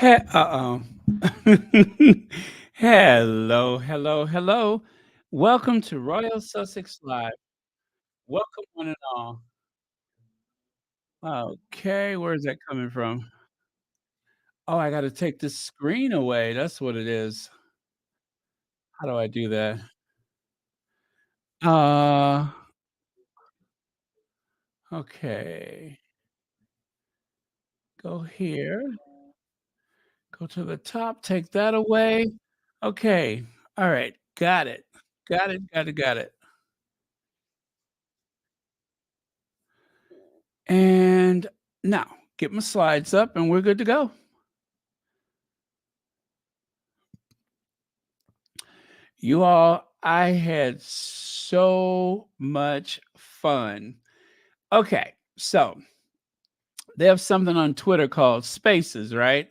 Uh-oh. Hello, hello, hello. Welcome to Royal Sussex Live. Welcome one and all. Okay, where's that coming from? Oh, I gotta take this screen away. That's what it is. How do I do that? Uh, okay. Go here, go to the top, take that away. Okay. All right. Got it. Got it, got it, got it. And now get my slides up and we're good to go. You all, I had so much fun. Okay, so they have something on Twitter called Spaces, right?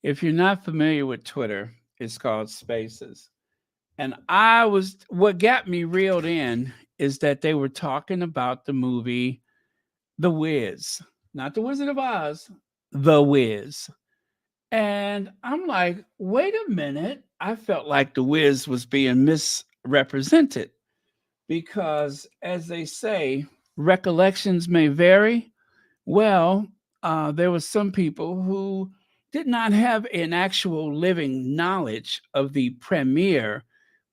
If you're not familiar with Twitter, it's called Spaces. And what got me reeled in is that they were talking about the movie The Wiz, not The Wizard of Oz, The Wiz. And I'm like, wait a minute. I felt like The Wiz was being misrepresented because, as they say, recollections may vary. Well, there were some people who did not have an actual living knowledge of the premiere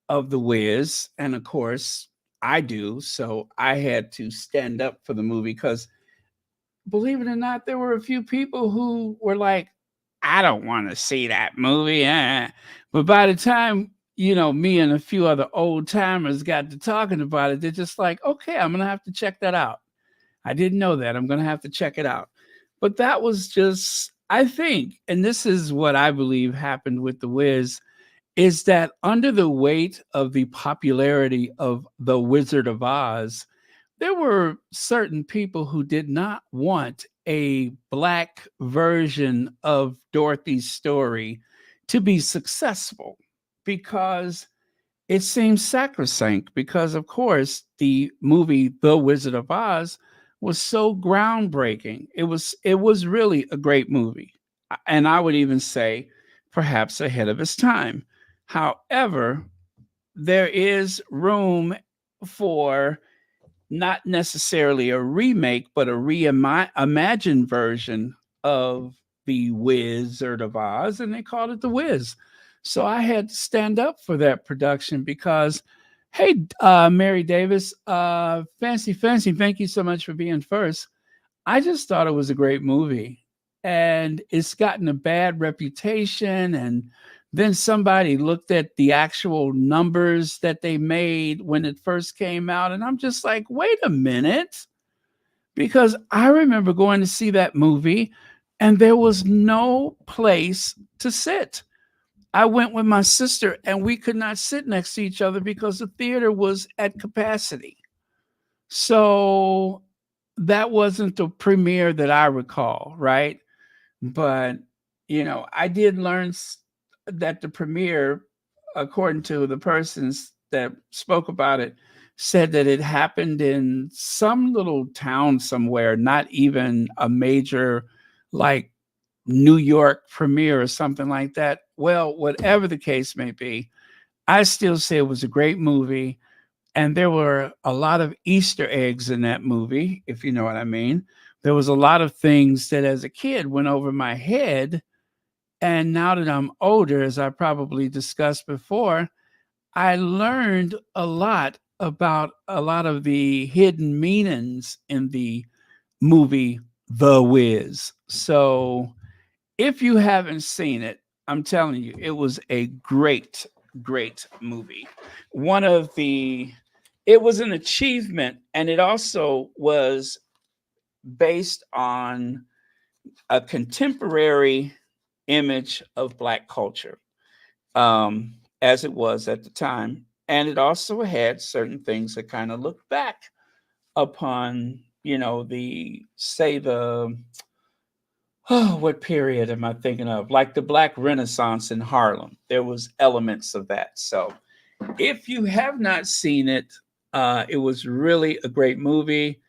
of The Wiz. And of course, I do. So I had to stand up for the movie because, believe it or not, there were a few people who were like, I don't want to see that movie. But by the time, me and a few other old timers got to talking about it, they're just like, okay, I'm going to have to check that out. I didn't know that. I'm going to have to check it out. But that was just, I think, and this is what I believe happened with The Wiz, is that under the weight of the popularity of The Wizard of Oz, there were certain people who did not want a black version of Dorothy's story to be successful because it seems sacrosanct. Because, of course, the movie The Wizard of Oz was so groundbreaking. It was really a great movie, and I would even say perhaps ahead of its time. However, there is room for not necessarily a remake, but a reimagined version of the Wizard of Oz, and they called it the Wiz. So I had to stand up for that production because, hey, Mary Davis, fancy, thank you so much for being first. I just thought it was a great movie, and it's gotten a bad reputation. And then somebody looked at the actual numbers that they made when it first came out, and I'm just like, wait a minute, because I remember going to see that movie, and there was no place to sit. I went with my sister, and we could not sit next to each other because the theater was at capacity. So that wasn't the premiere that I recall, right? But I did learn that the premiere, according to the persons that spoke about it, said that it happened in some little town somewhere, not even a major, like, New York premiere or something like that. Well, whatever the case may be, I still say it was a great movie. And there were a lot of Easter eggs in that movie, if you know what I mean. There was a lot of things that as a kid went over my head. And now that I'm older, as I probably discussed before, I learned a lot about a lot of the hidden meanings in the movie The Wiz. So if you haven't seen it, I'm telling you, it was a great, great movie. One of the, it was an achievement, and it also was based on a contemporary image of Black culture, as it was at the time. And it also had certain things that kind of looked back upon, what period am I thinking of? Like the Black Renaissance in Harlem. There was elements of that. So if you have not seen it, it was really a great movie.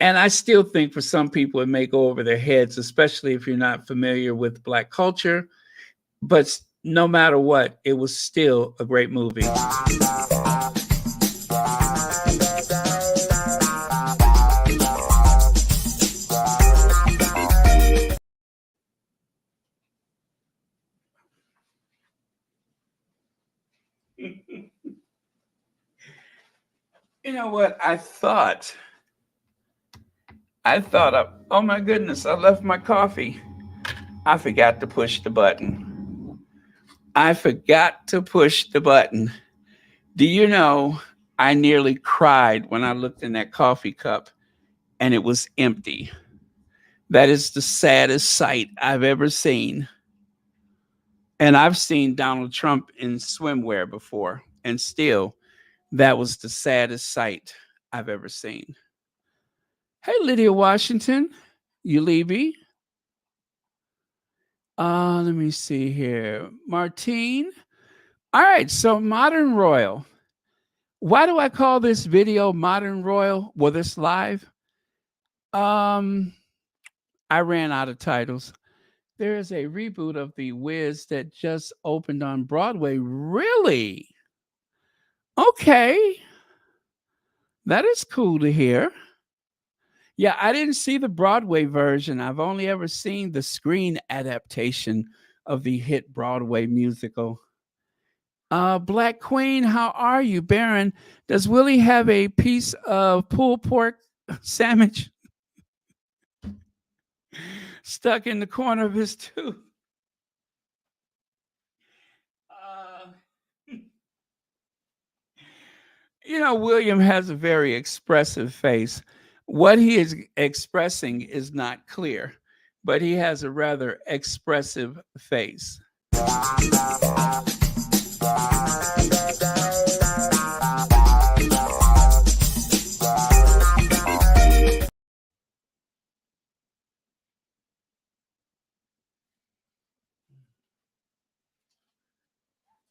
And I still think for some people it may go over their heads, especially if you're not familiar with Black culture. But no matter what, it was still a great movie. You know what? Oh my goodness, I left my coffee. I forgot to push the button. I forgot to push the button. Do you know, I nearly cried when I looked in that coffee cup and it was empty. That is the saddest sight I've ever seen. And I've seen Donald Trump in swimwear before, and still, that was the saddest sight I've ever seen. Hey, Lydia Washington, Ulibi. Let me see here. Martine. All right, so Modern Royal. Why do I call this video Modern Royal? Well, this live. I ran out of titles. There is a reboot of The Wiz that just opened on Broadway. Really? Okay. That is cool to hear. Yeah, I didn't see the Broadway version. I've only ever seen the screen adaptation of the hit Broadway musical. Black Queen, how are you? Baron, does Willie have a piece of pulled pork sandwich stuck in the corner of his tooth? You know, William has a very expressive face. What he is expressing is not clear, but he has a rather expressive face.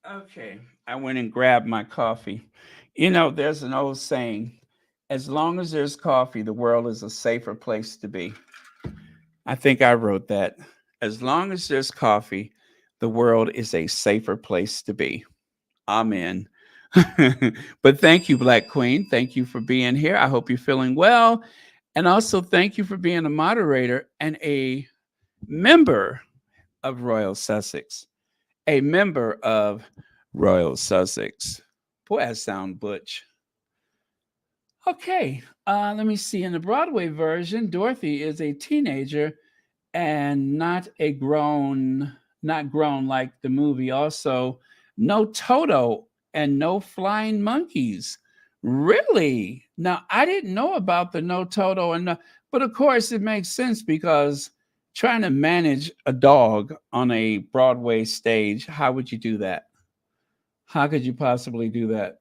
Okay, I went and grabbed my coffee. You know, there's an old saying, as long as there's coffee, the world is a safer place to be. I think I wrote that. As long as there's coffee, the world is a safer place to be. Amen. But thank you, Black Queen. Thank you for being here. I hope you're feeling well. And also, thank you for being a moderator and a member of Royal Sussex. A member of Royal Sussex. Boy, that sound butch. Okay, let me see. In the Broadway version, Dorothy is a teenager and not grown like the movie. Also, no Toto and no flying monkeys. Really? Now, I didn't know about the no Toto but of course it makes sense because trying to manage a dog on a Broadway stage, how would you do that? How could you possibly do that?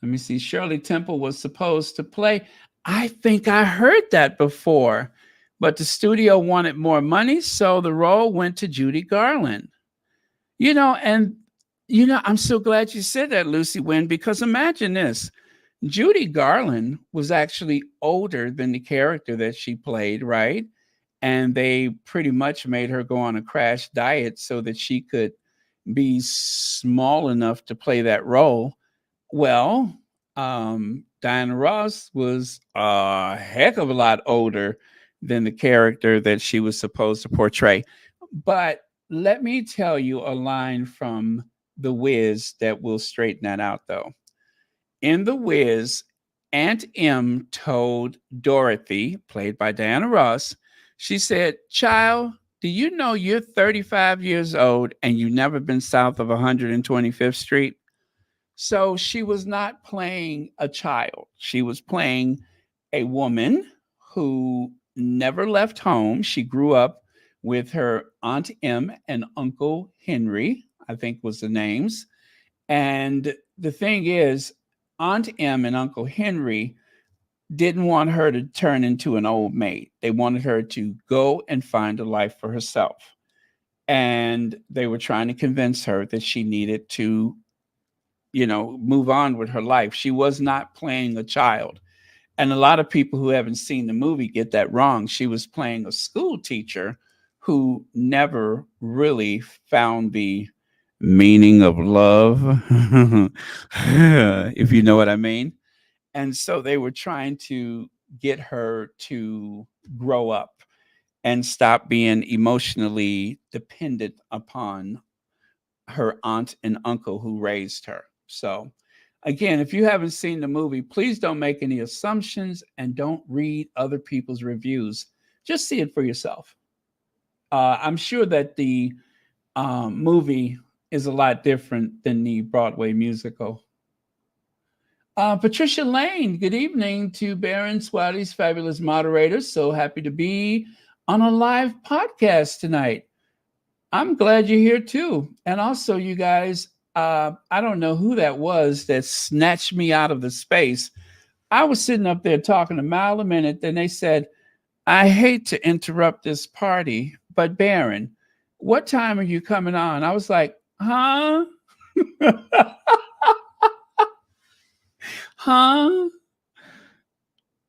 Let me see. Shirley Temple was supposed to play. I think I heard that before, but the studio wanted more money, so the role went to Judy Garland. I'm so glad you said that, Lucy Wynn, because imagine this. Judy Garland was actually older than the character that she played, right? And they pretty much made her go on a crash diet so that she could be small enough to play that role. Well, Diana Ross was a heck of a lot older than the character that she was supposed to portray. But let me tell you a line from The Wiz that will straighten that out, though. In The Wiz, Aunt Em told Dorothy, played by Diana Ross, she said, "Child, do you know you're 35 years old and you've never been south of 125th Street?" So she was not playing a child. She was playing a woman who never left home. She grew up with her Aunt Em and Uncle Henry, I think was the names. And the thing is, Aunt Em and Uncle Henry didn't want her to turn into an old maid. They wanted her to go and find a life for herself. And they were trying to convince her that she needed to, move on with her life. She was not playing a child. And a lot of people who haven't seen the movie get that wrong. She was playing a school teacher who never really found the meaning of love, if you know what I mean. And so they were trying to get her to grow up and stop being emotionally dependent upon her aunt and uncle who raised her. So, again, if you haven't seen the movie, please don't make any assumptions and don't read other people's reviews. Just see it for yourself. I'm sure that the movie is a lot different than the Broadway musical. Patricia Lane, good evening to Baron Swatty's fabulous moderators. So happy to be on a live podcast tonight. I'm glad you're here too. And also, you guys, I don't know who that was that snatched me out of the space. I was sitting up there talking a mile a minute. Then they said, I hate to interrupt this party, but Baron, what time are you coming on? I was like, huh? Huh?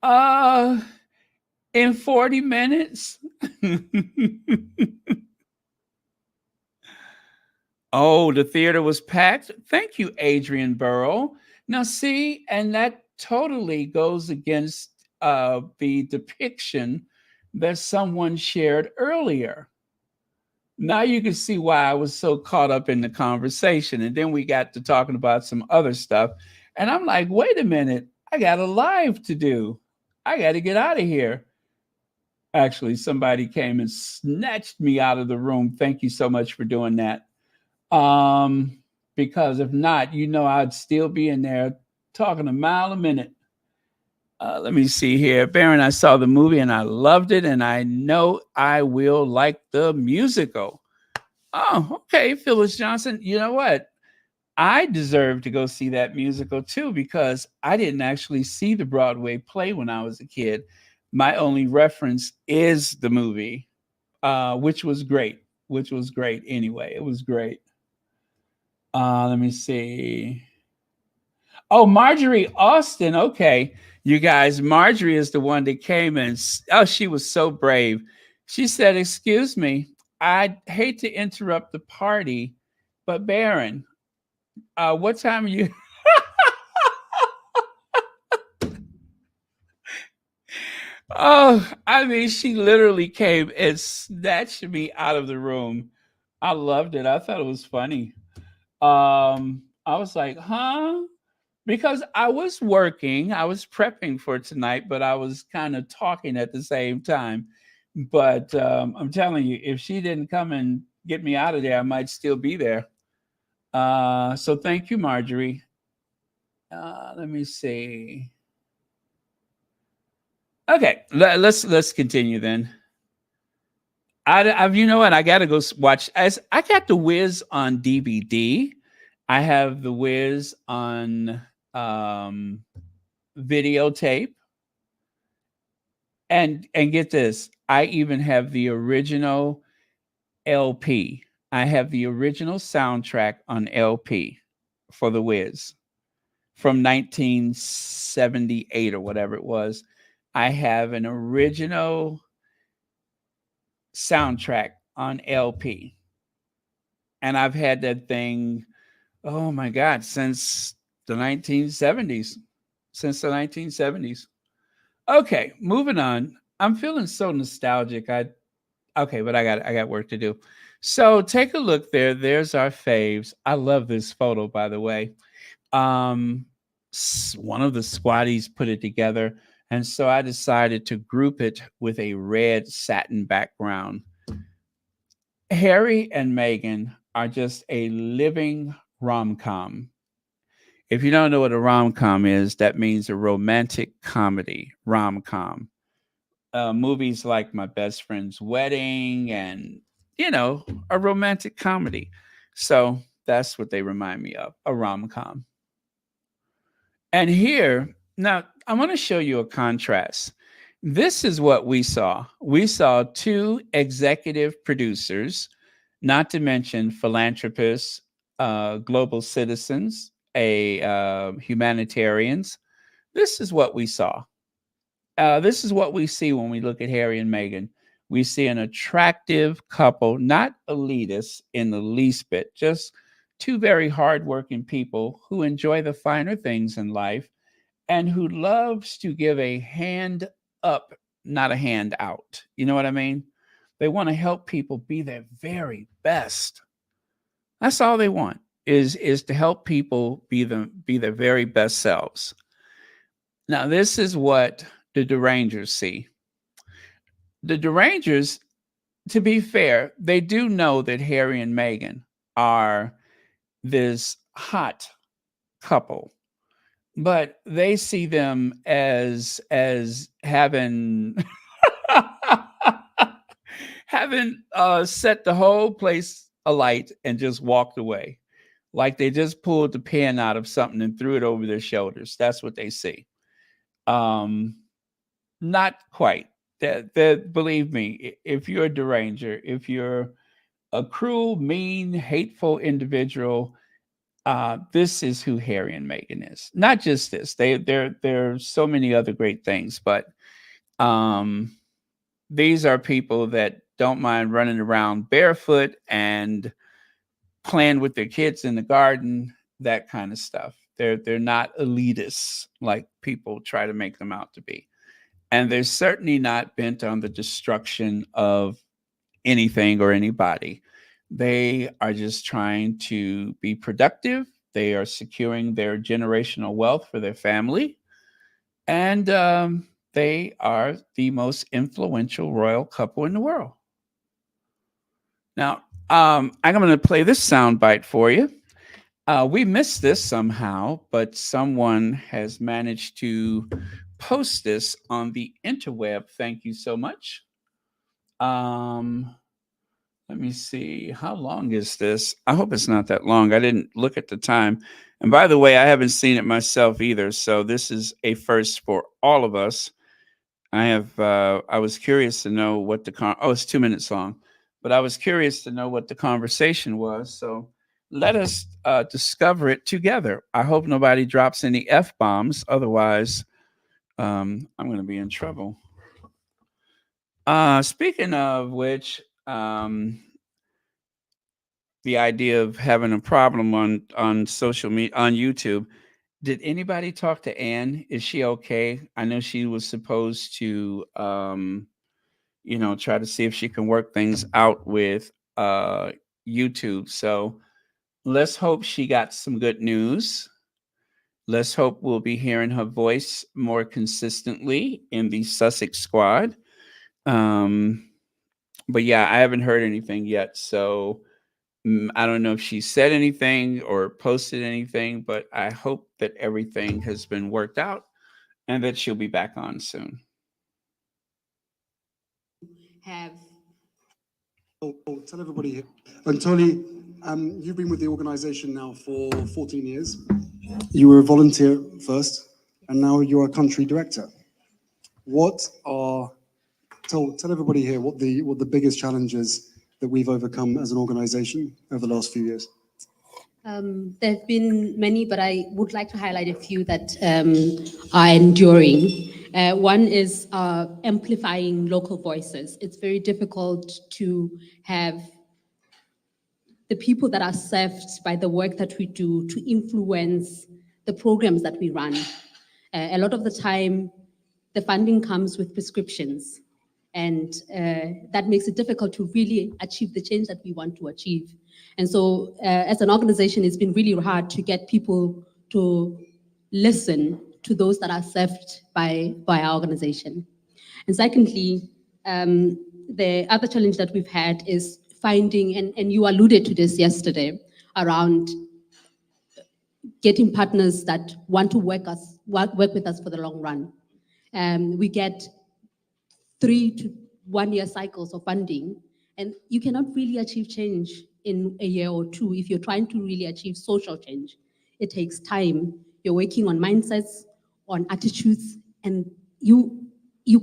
Uh, in 40 minutes? Oh, the theater was packed. Thank you, Adrian Burrow. Now, see, and that totally goes against the depiction that someone shared earlier. Now you can see why I was so caught up in the conversation. And then we got to talking about some other stuff. And I'm like, wait a minute, I got a live to do. I got to get out of here. Actually, somebody came and snatched me out of the room. Thank you so much for doing that. Um, because if not, I'd still be in there talking a mile a minute. Let me see here. Baron, I saw the movie and I loved it, and I know I will like the musical. Oh, okay, Phyllis Johnson. You know what? I deserve to go see that musical too because I didn't actually see the Broadway play when I was a kid. My only reference is the movie, which was great. Which was great anyway. It was great. Let me see. Oh, Marjorie Austin. Okay. You guys, Marjorie is the one that came and, oh, she was so brave. She said, excuse me, I hate to interrupt the party, but Baron, what time are you? Oh, I mean, she literally came and snatched me out of the room. I loved it. I thought it was funny. I was like, huh? Because I was working, I was prepping for tonight, but I was kind of talking at the same time. But I'm telling you, if she didn't come and get me out of there, I might still be there. So thank you, Marjorie. Let me see. Okay, let's continue then. You know what? I got to go watch. As I got the Wiz on DVD, I have the Wiz on videotape, and get this, I even have the original LP. I have the original soundtrack on LP for the Wiz from 1978 or whatever it was. I have an original soundtrack on LP, and I've had that thing, oh my god, since the 1970s. Since the 1970s. Okay, moving on. I'm feeling so nostalgic. Okay, but I got work to do. So take a look there. There's our faves. I love this photo, by the way. Um, One of the squatties put it together, and so I decided to group it with a red satin background. Harry and Meghan are just a living rom-com. If you don't know what a rom-com is, that means a romantic comedy, rom-com. Movies like My Best Friend's Wedding and, a romantic comedy. So that's what they remind me of, a rom-com. And here, now I want to show you a contrast. This is what we saw. We saw two executive producers, not to mention philanthropists, global citizens, humanitarians. This is what we saw. This is what we see when we look at Harry and Meghan. We see an attractive couple, not elitist in the least bit, just two very hardworking people who enjoy the finer things in life and who loves to give a hand up, not a hand out. You know what I mean? They want to help people be their very best. That's all they want is to help people be their very best selves. Now, this is what the Derangers see. The Derangers, to be fair, they do know that Harry and Meghan are this hot couple, but they see them as having having set the whole place alight and just walked away, like they just pulled the pin out of something and threw it over their shoulders. That's what they see. Um, Not quite. That believe me, if you're a deranger, if you're a cruel, mean, hateful individual, this is who Harry and Meghan is. Not just this. There's so many other great things, but um, these are people that don't mind running around barefoot and playing with their kids in the garden, that kind of stuff. They're not elitists like people try to make them out to be. And they're certainly not bent on the destruction of anything or anybody. They are just trying to be productive. They are securing their generational wealth for their family. And they are the most influential royal couple in the world. Now, I'm going to play this soundbite for you. We missed this somehow, but someone has managed to post this on the interweb. Thank you so much. Let me see. How long is this? I hope it's not that long. I didn't look at the time. And by the way, I haven't seen it myself either. So this is a first for all of us. I was curious to know what it's 2 minutes long, but I was curious to know what the conversation was. So let us discover it together. I hope nobody drops any F bombs. Otherwise, I'm going to be in trouble. Speaking of which, the idea of having a problem on social media, on YouTube. Did anybody talk to Anne? Is she okay? I know she was supposed to, try to see if she can work things out with YouTube. So let's hope she got some good news. Let's hope we'll be hearing her voice more consistently in the Sussex squad. But yeah, I haven't heard anything yet. So I don't know if she said anything or posted anything, but I hope that everything has been worked out and that she'll be back on soon. Tell everybody here. And Tony, you've been with the organization now for 14 years. You were a volunteer first, and now you're a country director. Tell everybody here what the biggest challenges that we've overcome as an organization over the last few years. There have been many, but I would like to highlight a few that are enduring. One is amplifying local voices. It's very difficult to have the people that are served by the work that we do to influence the programs that we run. A lot of the time, the funding comes with prescriptions, and that makes it difficult to really achieve the change that we want to achieve. And so as an organization, it's been really hard to get people to listen to those that are served by our organization. And secondly, the other challenge that we've had is finding, and you alluded to this yesterday, around getting partners that want to work with us for the long run. We get 3 to 1 year cycles of funding, and you cannot really achieve change in a year or two if you're trying to really achieve social change. It takes time. You're working on mindsets, on attitudes, and you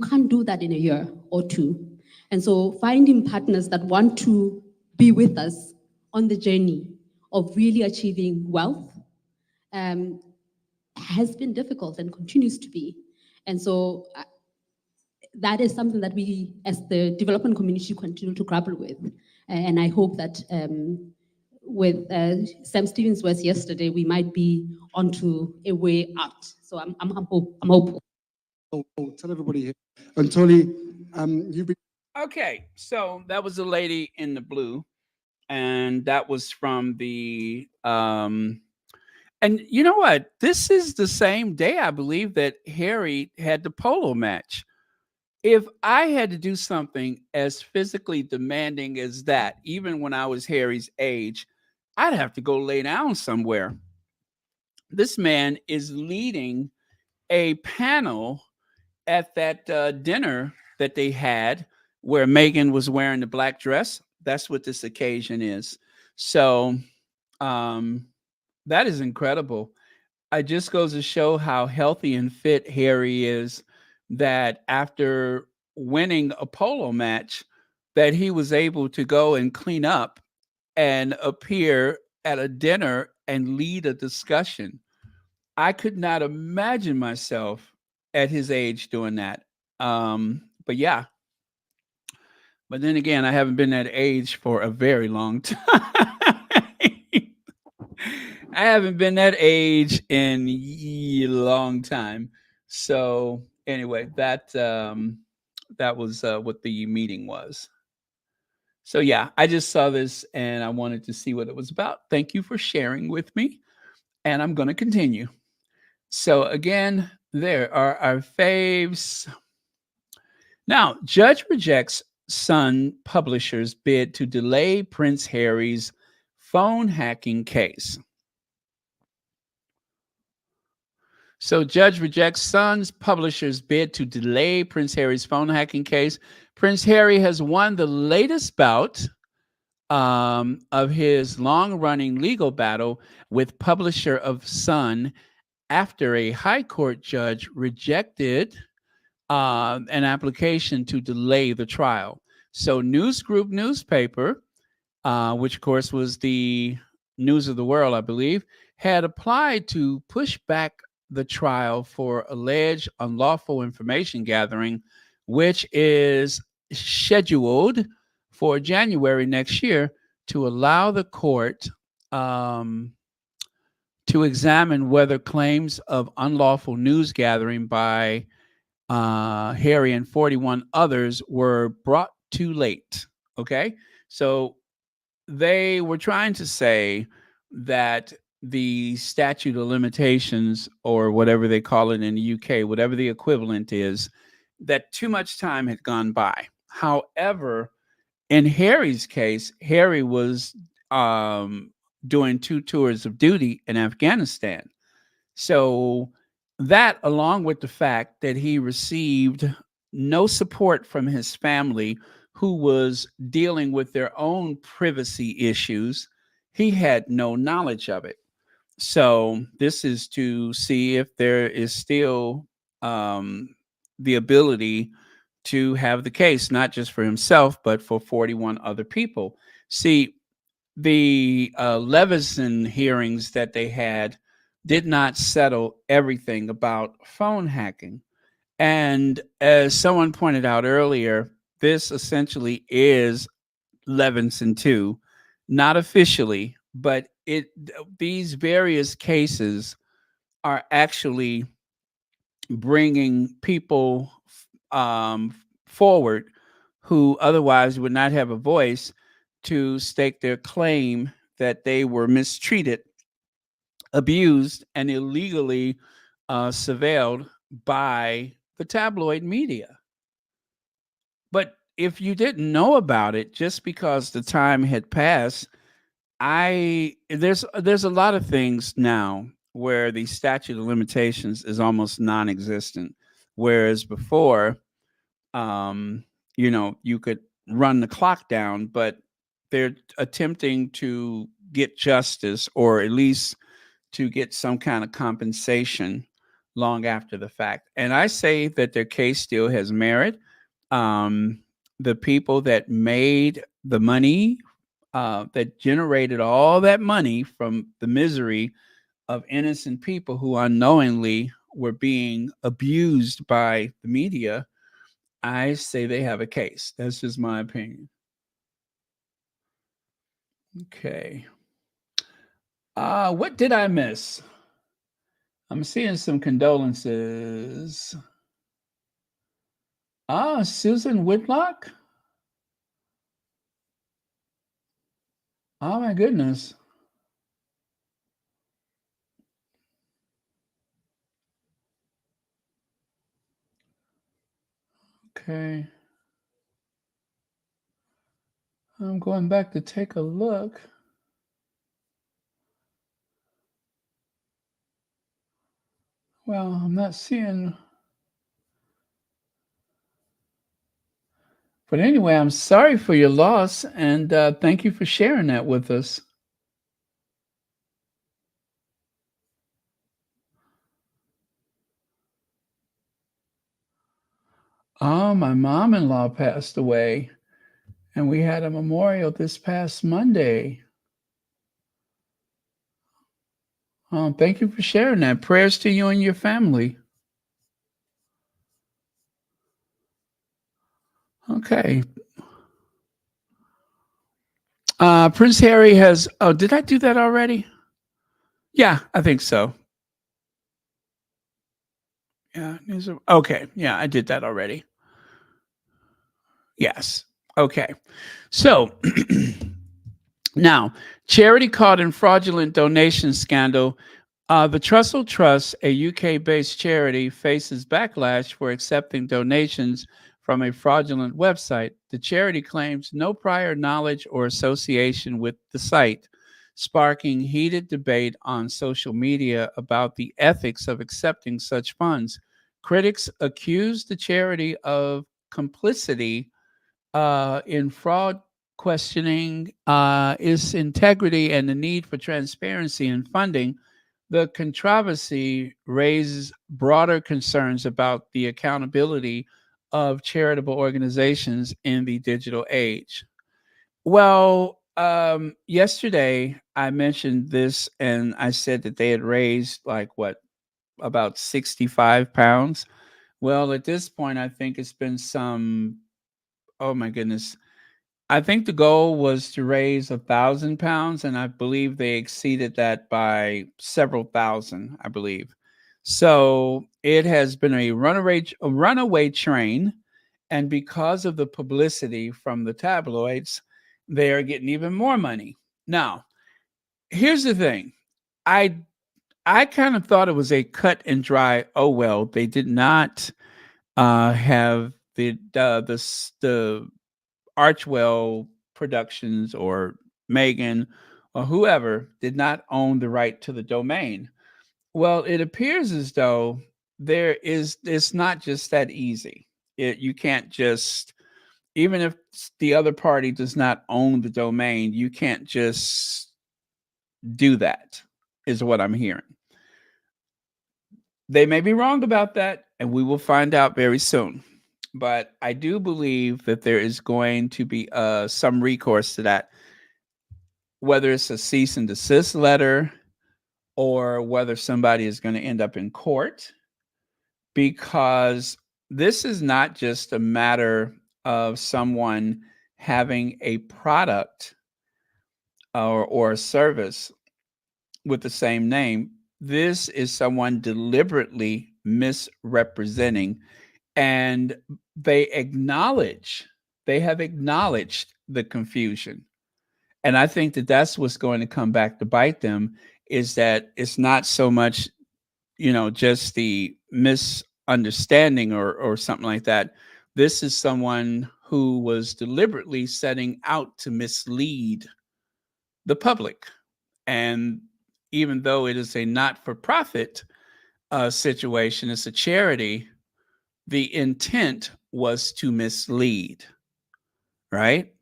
can't do that in a year or two. And so finding partners that want to be with us on the journey of really achieving wealth has been difficult and continues to be. And so that is something that we, as the development community, continue to grapple with. And I hope that with Sam Stevens' words yesterday, we might be onto a way out. So I'm hopeful. Oh, tell everybody here. And Tolly, you've been. Okay, so that was the lady in the blue, and that was from the and you know what? This is the same day, I believe, that Harry had the polo match. If I had to do something as physically demanding as that, even when I was Harry's age, I'd have to go lay down somewhere. This man is leading a panel at that dinner that they had where Meghan was wearing the black dress. That's what this occasion is. So that is incredible. It just goes to show how healthy and fit Harry is, that after winning a polo match, that he was able to go and clean up and appear at a dinner and lead a discussion. I could not imagine myself at his age doing that. But yeah. But then again, I haven't been that age for a very long time. I haven't been that age in a long time. So anyway, that was what the meeting was. So yeah, I just saw this and I wanted to see what it was about. Thank you for sharing with me, and I'm going to continue. So again, there are our faves. Now, judge rejects Sun publisher's bid to delay Prince Harry's phone hacking case. So judge rejects Sun's publisher's bid to delay Prince Harry's phone hacking case. Prince Harry has won the latest bout of his long-running legal battle with publisher of Sun after a high court judge rejected an application to delay the trial. So News Group newspaper, which of course was the News of the World, I believe, had applied to push back the trial for alleged unlawful information gathering, which is scheduled for January next year, to allow the court to examine whether claims of unlawful news gathering by Harry and 41 others were brought too late. Okay, so they were trying to say that the statute of limitations, or whatever they call it in the UK, whatever the equivalent is, that too much time had gone by. However, in Harry's case, Harry was doing 2 tours of duty in Afghanistan. So that, along with the fact that he received no support from his family, who was dealing with their own privacy issues, he had no knowledge of it. So this is to see if there is still the ability to have the case, not just for himself, but for 41 other people. See, the Leveson hearings that they had did not settle everything about phone hacking. And as someone pointed out earlier, this essentially is Levinson 2, not officially, but these various cases are actually bringing people forward who otherwise would not have a voice to stake their claim that they were mistreated, abused, and illegally surveilled by the tabloid media. But if you didn't know about it, just because the time had passed, there's a lot of things now where the statute of limitations is almost non-existent, whereas before, you could run the clock down, but they're attempting to get justice, or at least to get some kind of compensation long after the fact. And I say that their case still has merit. The people that made the money, that generated all that money from the misery of innocent people who unknowingly were being abused by the media, I say they have a case. That's just my opinion. Okay. What did I miss? I'm seeing some condolences. Susan Whitlock? Oh my goodness. Okay. I'm going back to take a look. Well, I'm not seeing. But anyway, I'm sorry for your loss, and thank you for sharing that with us. Oh, my mom-in-law passed away, and we had a memorial this past Monday. Thank you for sharing that. Prayers to you and your family. Okay. Prince Harry has. Oh, did I do that already? Yeah, I think so. Yeah. Okay. Yeah, I did that already. Yes. Okay. So now, charity caught in fraudulent donation scandal. The Trussell Trust, a UK-based charity, faces backlash for accepting donations from a fraudulent website. The charity claims no prior knowledge or association with the site, sparking heated debate on social media about the ethics of accepting such funds. Critics accuse the charity of complicity in fraud, questioning its integrity and the need for transparency in funding. The controversy raises broader concerns about the accountability of charitable organizations in the digital age. Well, yesterday I mentioned this and I said that they had raised like what, about 65 pounds. Well, at this point, I think it's been some, oh my goodness, I think the goal was to raise 1,000 pounds, and I believe they exceeded that by several thousand, I believe. So it has been a runaway train, and because of the publicity from the tabloids, they are getting even more money. Now, here's the thing. I I kind of thought it was a cut and dry. Oh well, they did not have the Archwell Productions or Meghan or whoever did not own the right to the domain. Well, it appears as though it's not just that easy. You can't just, even if the other party does not own the domain, you can't just do that, is what I'm hearing. They may be wrong about that, and we will find out very soon. But I do believe that there is going to be some recourse to that, whether it's a cease and desist letter or whether somebody is going to end up in court, because this is not just a matter of someone having a product or a service with the same name. This is someone deliberately misrepresenting, and they have acknowledged the confusion. And I think that that's what's going to come back to bite them, is that it's not so much, just the misunderstanding or something like that. This is someone who was deliberately setting out to mislead the public. And even though it is a not-for-profit situation, it's a charity, the intent was to mislead, right?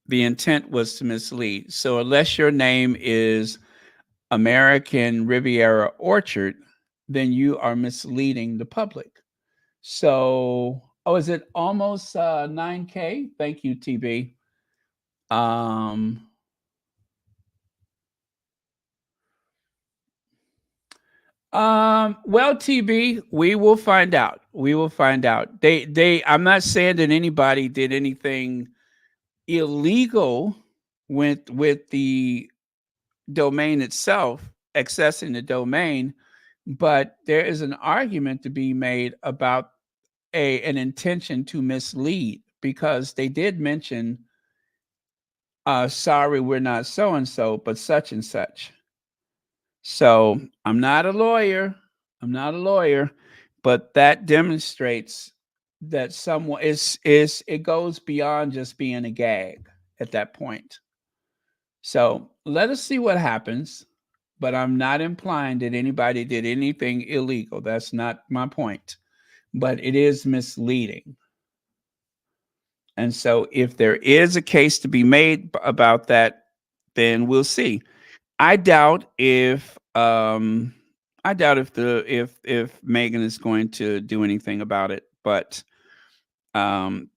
The intent was to mislead. So unless your name is American Riviera Orchard, then you are misleading the public. So, oh, is it almost 9K? Thank you, TB. Well, TB, we will find out. We will find out. I'm not saying that anybody did anything illegal with the domain itself, accessing the domain, but there is an argument to be made about an intention to mislead, because they did mention, sorry, we're not so and so, but such and such. So I'm not a lawyer. I'm not a lawyer, but that demonstrates that someone is it goes beyond just being a gag at that point. So let us see what happens. But I'm not implying that anybody did anything illegal. That's not my point. But it is misleading. And so if there is a case to be made about that, then we'll see. I doubt if if Meghan is going to do anything about it, but um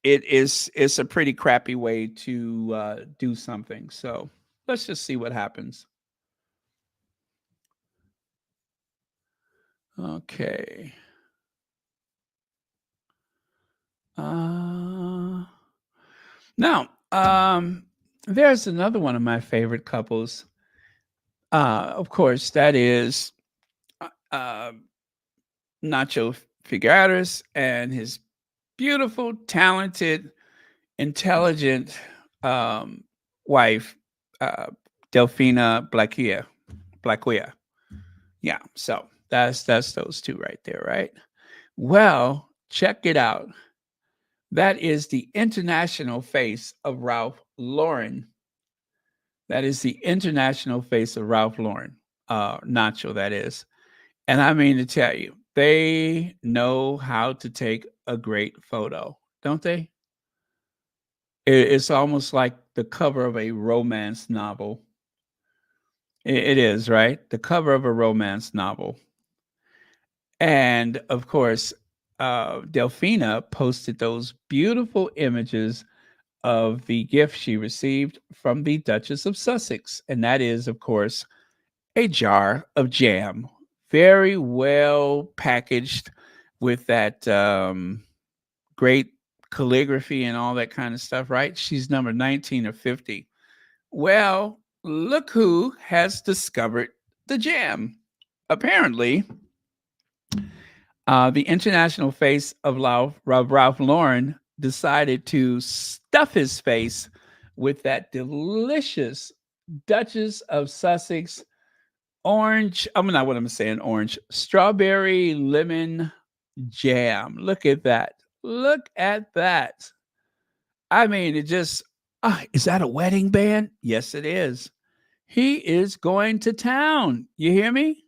it's a pretty crappy way to do something. So let's just see what happens. Okay. Now, there's another one of my favorite couples. Of course, that is uh, Nacho Figueres and his beautiful, talented, intelligent wife, uh, Delfina Blaquia. Yeah, so that's those two right there, right? Well, check it out. That is the international face of Ralph Lauren. That is the international face of Ralph Lauren, Nacho, that is. And I mean to tell you, they know how to take a great photo, don't they? It's almost like the cover of a romance novel. It is, right? The cover of a romance novel. And of course, Delphina posted those beautiful images of the gift she received from the Duchess of Sussex. And that is, of course, a jar of jam, very well packaged with that great calligraphy and all that kind of stuff, right? She's number 19 or 50. Well, look who has discovered the jam. Apparently, the international face of Ralph Lauren decided to stuff his face with that delicious Duchess of Sussex orange. I'm not what I'm saying, orange, strawberry lemon jam. Look at that. Look at that. I mean, it just, is that a wedding band? Yes, it is. He is going to town. You hear me?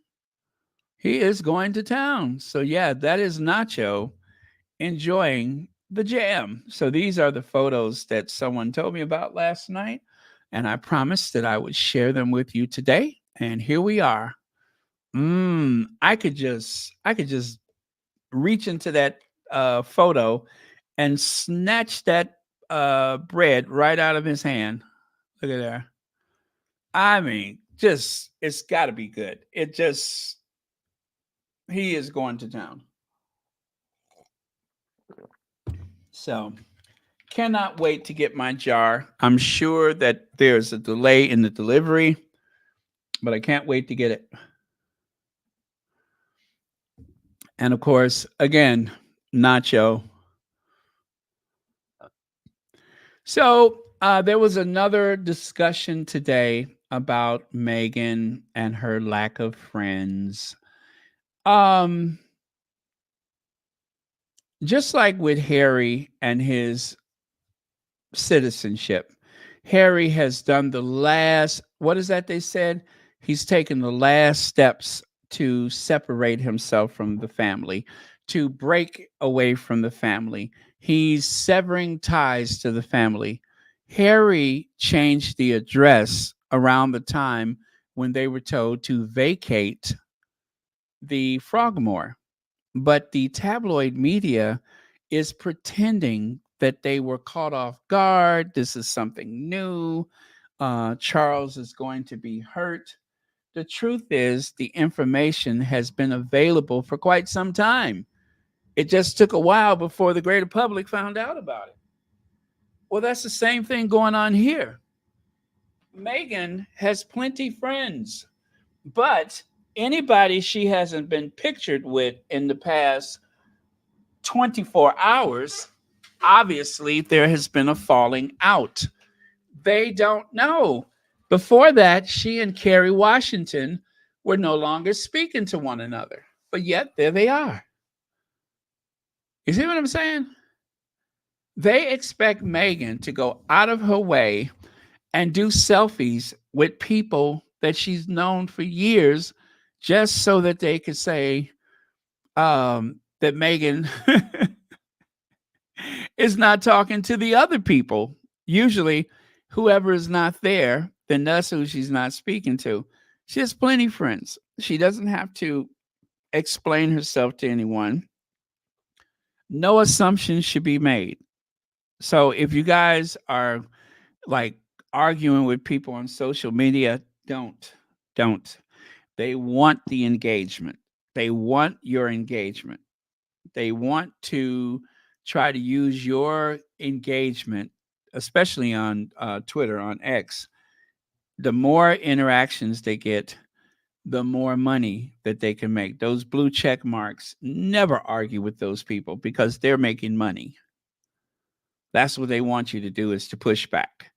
He is going to town. So, yeah, that is Nacho enjoying the jam. So, these are the photos that someone told me about last night. And I promised that I would share them with you today. And here we are. I could just reach into that photo and snatch that bread right out of his hand. Look at there. I mean, just it's got to be good. It just he is going to town. So cannot wait to get my jar. I'm sure that there's a delay in the delivery, but I can't wait to get it. And of course, again, Nacho. So there was another discussion today about Meghan and her lack of friends. Um, just like with Harry and his citizenship, Harry has done the last, what is that they said? He's taken the last steps to separate himself from the family, to break away from the family. He's severing ties to the family. Harry changed the address around the time when they were told to vacate the Frogmore. But the tabloid media is pretending that they were caught off guard. This is something new. Charles is going to be hurt. The truth is, the information has been available for quite some time. It just took a while before the greater public found out about it. Well, that's the same thing going on here. Meghan has plenty friends, but anybody she hasn't been pictured with in the past 24 hours, obviously there has been a falling out. They don't know. Before that, she and Kerry Washington were no longer speaking to one another, but yet there they are. You see what I'm saying? They expect Meghan to go out of her way and do selfies with people that she's known for years just so that they could say that Meghan is not talking to the other people. Usually, whoever is not there, then that's who she's not speaking to. She has plenty of friends. She doesn't have to explain herself to anyone. No assumptions should be made. So if you guys are like arguing with people on social media, don't. They want the engagement. They want your engagement. They want to try to use your engagement, especially on Twitter, on X. The more interactions they get, the more money that they can make. Those blue check marks, never argue with those people because they're making money. That's what they want you to do, is to push back.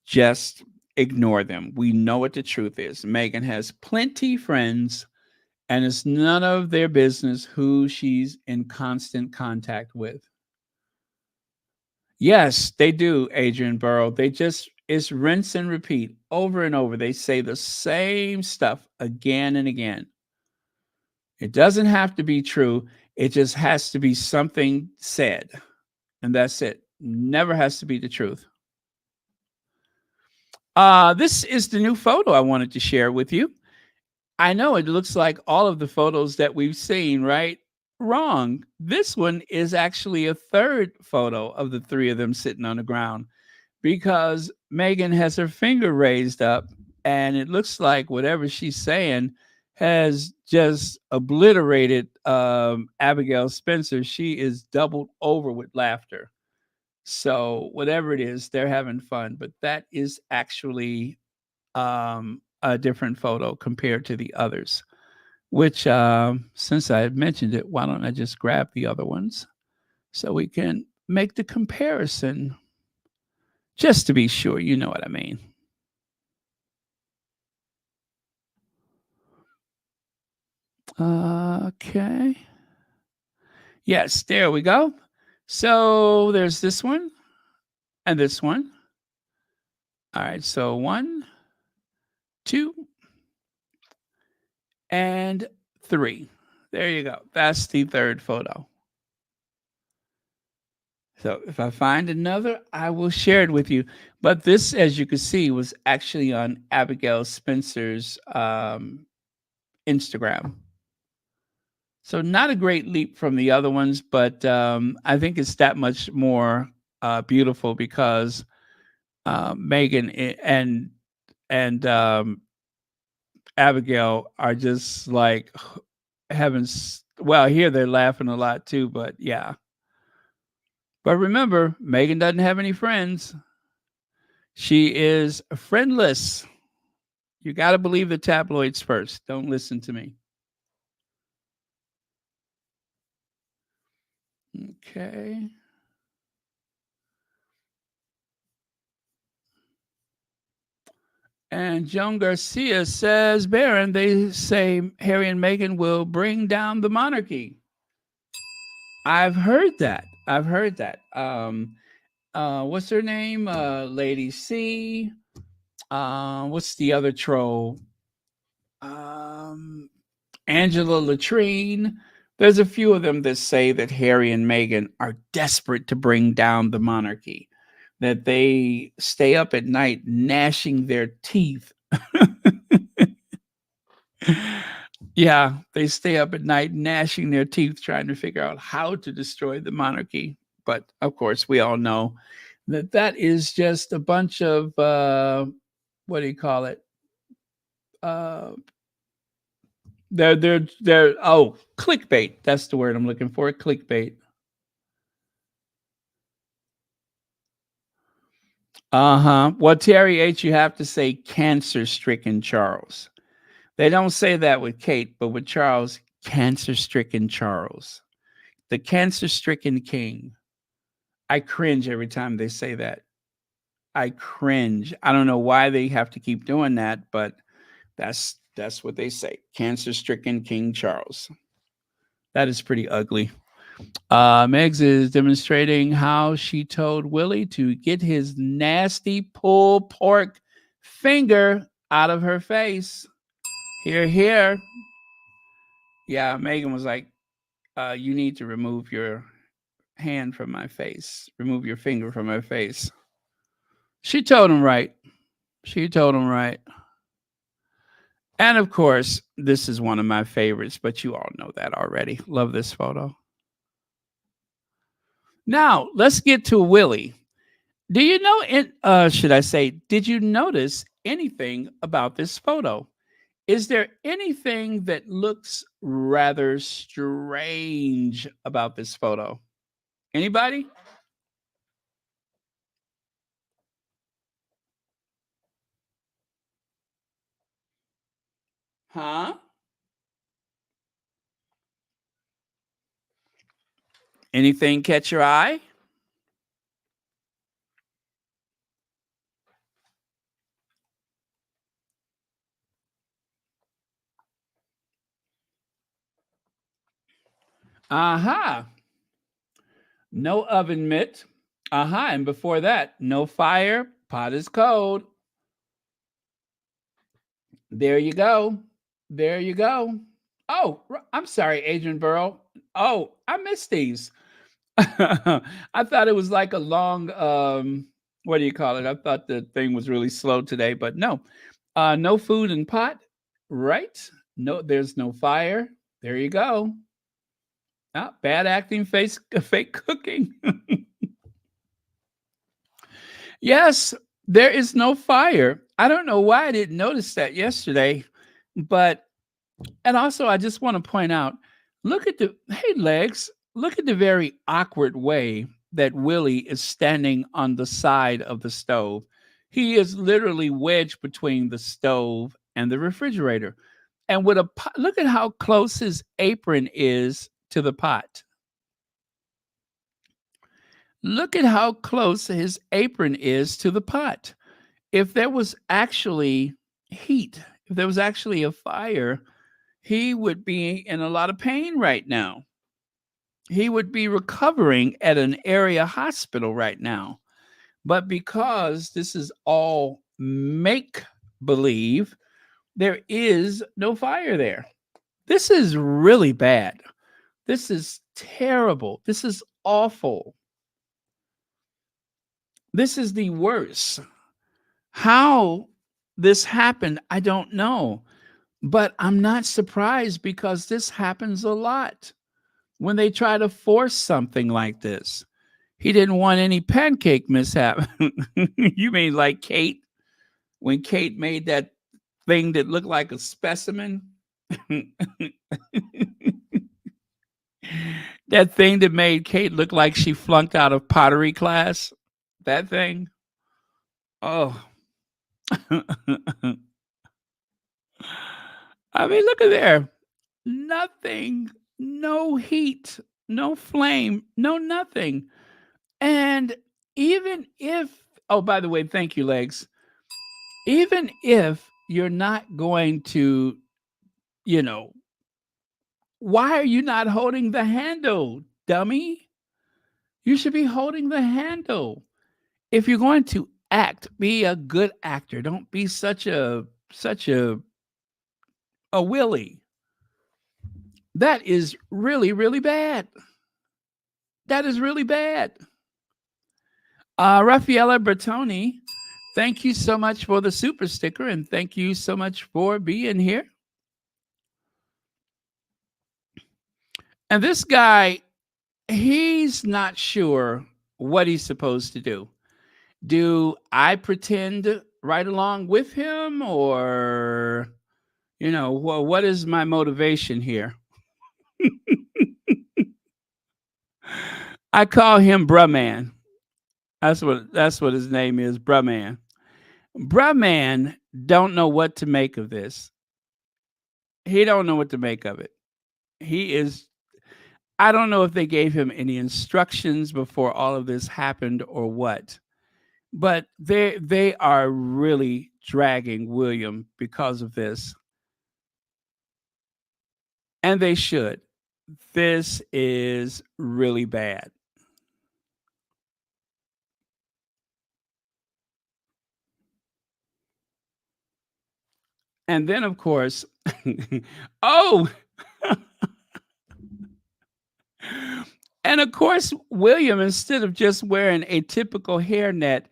Just ignore them. We know what the truth is. Meghan has plenty friends, and it's none of their business who she's in constant contact with. Yes, they do, Adrian Burrow. It's rinse and repeat over and over. They say the same stuff again and again. It doesn't have to be true. It just has to be something said. And that's it. Never has to be the truth. This is the new photo I wanted to share with you. I know it looks like all of the photos that we've seen, right? Wrong. This one is actually a third photo of the three of them sitting on the ground, because Meghan has her finger raised up, and it looks like whatever she's saying has just obliterated Abigail Spencer. She is doubled over with laughter. So whatever it is, they're having fun. But that is actually a different photo compared to the others, which since I had mentioned it, why don't I just grab the other ones so we can make the comparison, just to be sure, you know what I mean. Okay. Yes, there we go. So there's this one and this one. All right, so 1, 2, and 3. There you go. That's the third photo. So if I find another, I will share it with you. But this, as you can see, was actually on Abigail Spencer's Instagram. So not a great leap from the other ones, but I think it's that much more beautiful because Meghan and Abigail are just like having, well, here they're laughing a lot too, but yeah. But remember, Meghan doesn't have any friends. She is friendless. You got to believe the tabloids first. Don't listen to me. Okay. And Joan Garcia says, Baron, they say Harry and Meghan will bring down the monarchy. I've heard that. What's her name? Lady C. What's the other troll? Angela Latrine. There's a few of them that say that Harry and Meghan are desperate to bring down the monarchy, that they stay up at night gnashing their teeth. Yeah, they stay up at night gnashing their teeth trying to figure out how to destroy the monarchy. But of course, we all know that that is just a bunch of, what do you call it? They're clickbait. That's the word I'm looking for. Clickbait. Well, Terry H, you have to say cancer-stricken Charles. They don't say that with Kate, but with Charles, cancer-stricken Charles. The cancer-stricken king. I cringe every time they say that. I cringe. I don't know why they have to keep doing that, but that's what they say. Cancer-stricken King Charles. That is pretty ugly. Megs is demonstrating how she told Willie to get his nasty pulled pork finger out of her face. Here, here. Yeah, Megan was like, you need to remove your hand from my face. Remove your finger from my face. She told him right. She told him right. And of course, this is one of my favorites, but you all know that already. Love this photo. Now, let's get to Willie. Do you know, should I say, did you notice anything about this photo? Is there anything that looks rather strange about this photo? Anybody? Huh? Anything catch your eye? Aha. No oven mitt. Aha. And before that, no fire. Pot is cold. There you go. There you go. Oh, I'm sorry, Adrian Burrow. Oh, I missed these. I thought it was like a long, what do you call it? I thought the thing was really slow today, but no. No food in pot, right? No, there's no fire. There you go. Ah, bad acting, fake cooking. Yes, there is no fire. I don't know why I didn't notice that yesterday, but and also I just want to point out, look at hey Legs, look at the very awkward way that Willie is standing on the side of the stove. He is literally wedged between the stove and the refrigerator. And with a look at how close his apron is to the pot. Look at how close his apron is to the pot. If there was actually heat, if there was actually a fire, he would be in a lot of pain right now. He would be recovering at an area hospital right now. But because this is all make believe, there is no fire there. This is really bad. This is terrible. This is awful. This is the worst. How this happened, I don't know. But I'm not surprised because this happens a lot when they try to force something like this. He didn't want any pancake mishap. You mean like Kate? When Kate made that thing that looked like a specimen? That thing that made Kate look like she flunked out of pottery class? That thing? Oh. I mean, look at there. Nothing, no heat, no flame, no nothing. And even if, oh, by the way, thank you, Legs. Even if you're not going to, why are you not holding the handle, dummy? You should be holding the handle. If you're going to act, be a good actor. Don't be such a willy. That is really, really bad. That is really bad. Raffaella Bertoni, thank you so much for the super sticker and thank you so much for being here. And this guy, he's not sure what he's supposed to do. Do I pretend right along with him, or Well, what is my motivation here? I call him Bruh Man. That's what his name is, Bruh Man. Bruh Man don't know what to make of this. He don't know what to make of it. He is I don't know if they gave him any instructions before all of this happened or what. But they are really dragging William because of this. And they should. This is really bad. And then, of course, oh, and of course, William, instead of just wearing a typical hairnet,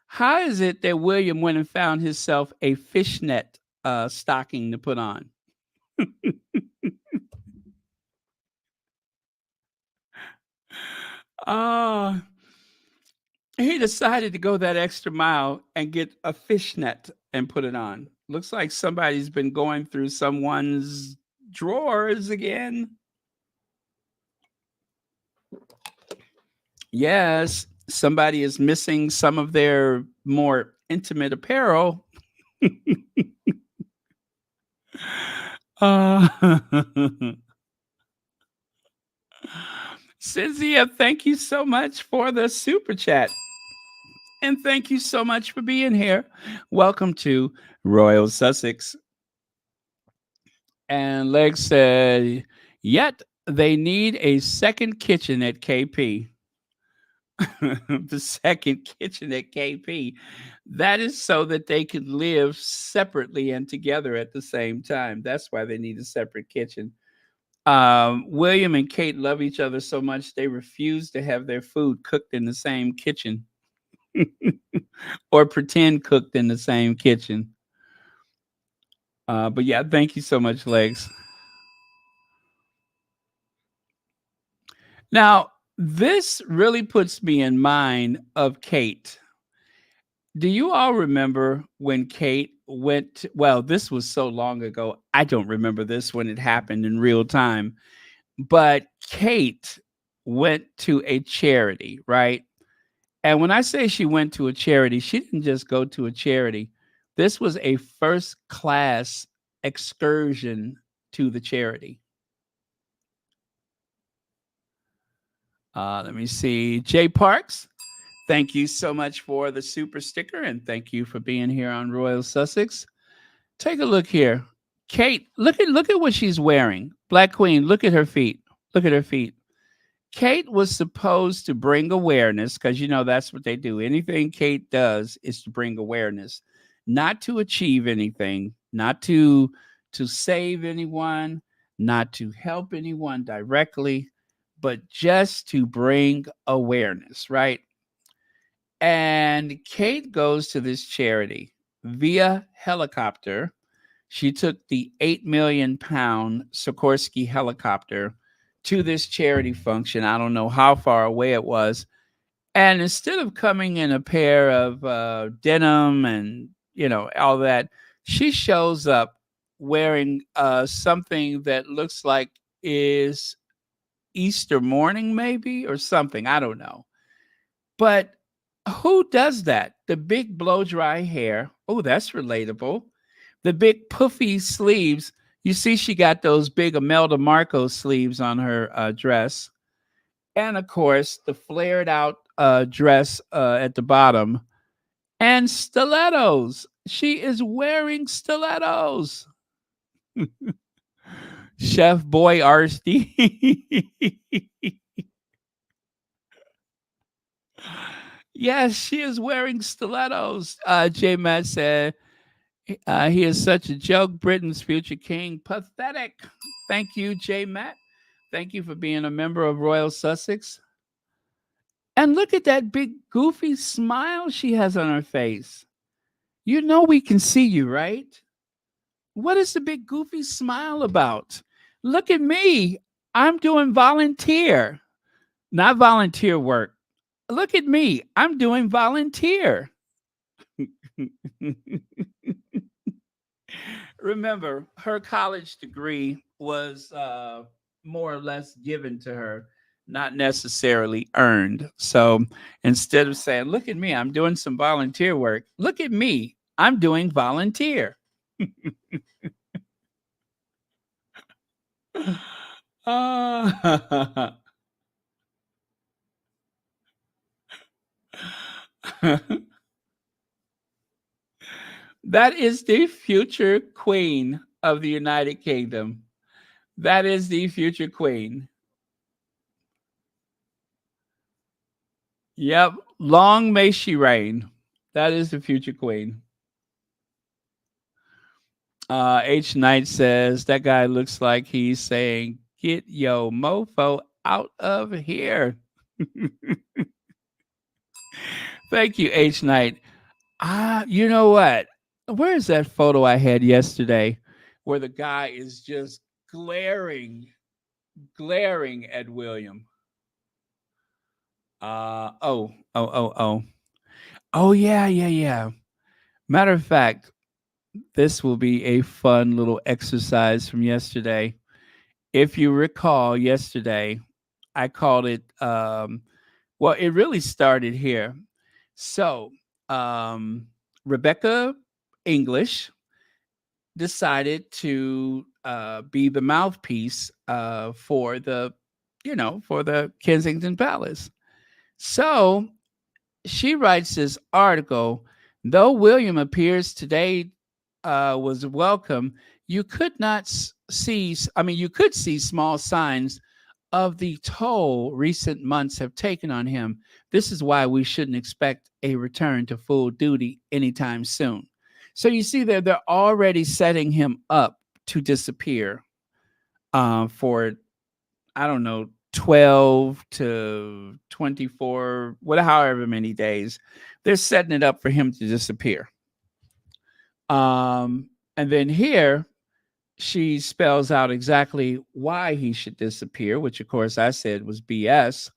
how is it that William went and found himself a fishnet stocking to put on? Oh, he decided to go that extra mile and get a fishnet and put it on. Looks like somebody's been going through someone's drawers again. Yes, somebody is missing some of their more intimate apparel. uh, Cynthia, thank you so much for the super chat. And thank you so much for being here. Welcome to Royal Sussex. And Leg said, yet they need a second kitchen at KP. The second kitchen at KP. That is so that they could live separately and together at the same time. That's why they need a separate kitchen. William and Kate love each other so much they refuse to have their food cooked in the same kitchen or pretend cooked in the same kitchen. But yeah, thank you so much, Legs. Now, this really puts me in mind of Kate. Do you all remember when Kate well, this was so long ago. I don't remember this when it happened in real time, but Kate went to a charity, right? And when I say she went to a charity, she didn't just go to a charity. This was a first class excursion to the charity. Let me see. Jay Parks, thank you so much for the super sticker and thank you for being here on Royal Sussex. Take a look here. Kate, look at what she's wearing. Black Queen, look at her feet. Look at her feet. Kate was supposed to bring awareness because that's what they do. Anything Kate does is to bring awareness, not to achieve anything, not to save anyone, not to help anyone directly, but just to bring awareness, right? And Kate goes to this charity via helicopter. She took the 8 million pound Sikorsky helicopter to this charity function. I don't know how far away it was. And instead of coming in a pair of denim and, all that, she shows up wearing something that looks like is Easter morning, maybe, or something. I don't know. But who does that? The big blow dry hair. Oh, that's relatable. The big puffy sleeves. You see, she got those big Imelda Marco sleeves on her dress. And of course, the flared out dress at the bottom. And stilettos. She is wearing stilettos. Chef Boy Arsty. Yes, she is wearing stilettos. J Matt said, he is such a joke. Britain's future king. Pathetic. Thank you, J Matt. Thank you for being a member of Royal Sussex. And look at that big goofy smile she has on her face. We can see you, right? What is the big goofy smile about? Look at me. I'm doing volunteer, not volunteer work. Look at me. I'm doing volunteer. remember, her college degree was more or less given to her, not necessarily earned. So instead of saying, "Look at me, I'm doing some volunteer work," look at me, I'm doing volunteer. Uh, that is the future queen of the United Kingdom. That is the future queen. Yep. Long may she reign. That is the future queen. H Knight says that guy looks like he's saying, "Get yo mofo out of here." Thank you, H Knight. You know what? Where is that photo I had yesterday where the guy is just glaring at William? Oh. Oh, yeah. Matter of fact, this will be a fun little exercise from yesterday. If you recall, yesterday, I called it, well, it really started here. So, Rebecca English decided to be the mouthpiece for the Kensington Palace. So she writes this article. Though William appears today was welcome, you could not see. I mean, you could see small signs of the toll recent months have taken on him. This is why we shouldn't expect a return to full duty anytime soon. So you see there, they're already setting him up to disappear for, I don't know, 12 to 24, whatever, however many days. They're setting it up for him to disappear. And then here, she spells out exactly why he should disappear, which of course I said was BS.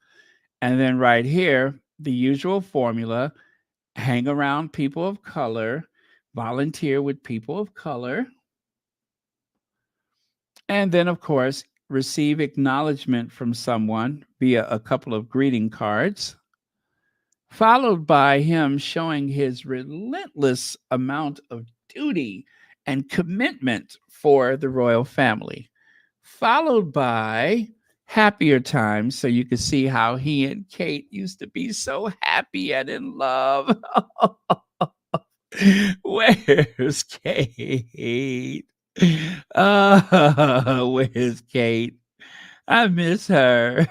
And then right here, the usual formula: hang around people of color, volunteer with people of color, and then of course, receive acknowledgement from someone via a couple of greeting cards, followed by him showing his relentless amount of duty and commitment for the royal family, followed by happier times, so you could see how he and Kate used to be so happy and in love. Where's Kate? Where's Kate? I miss her.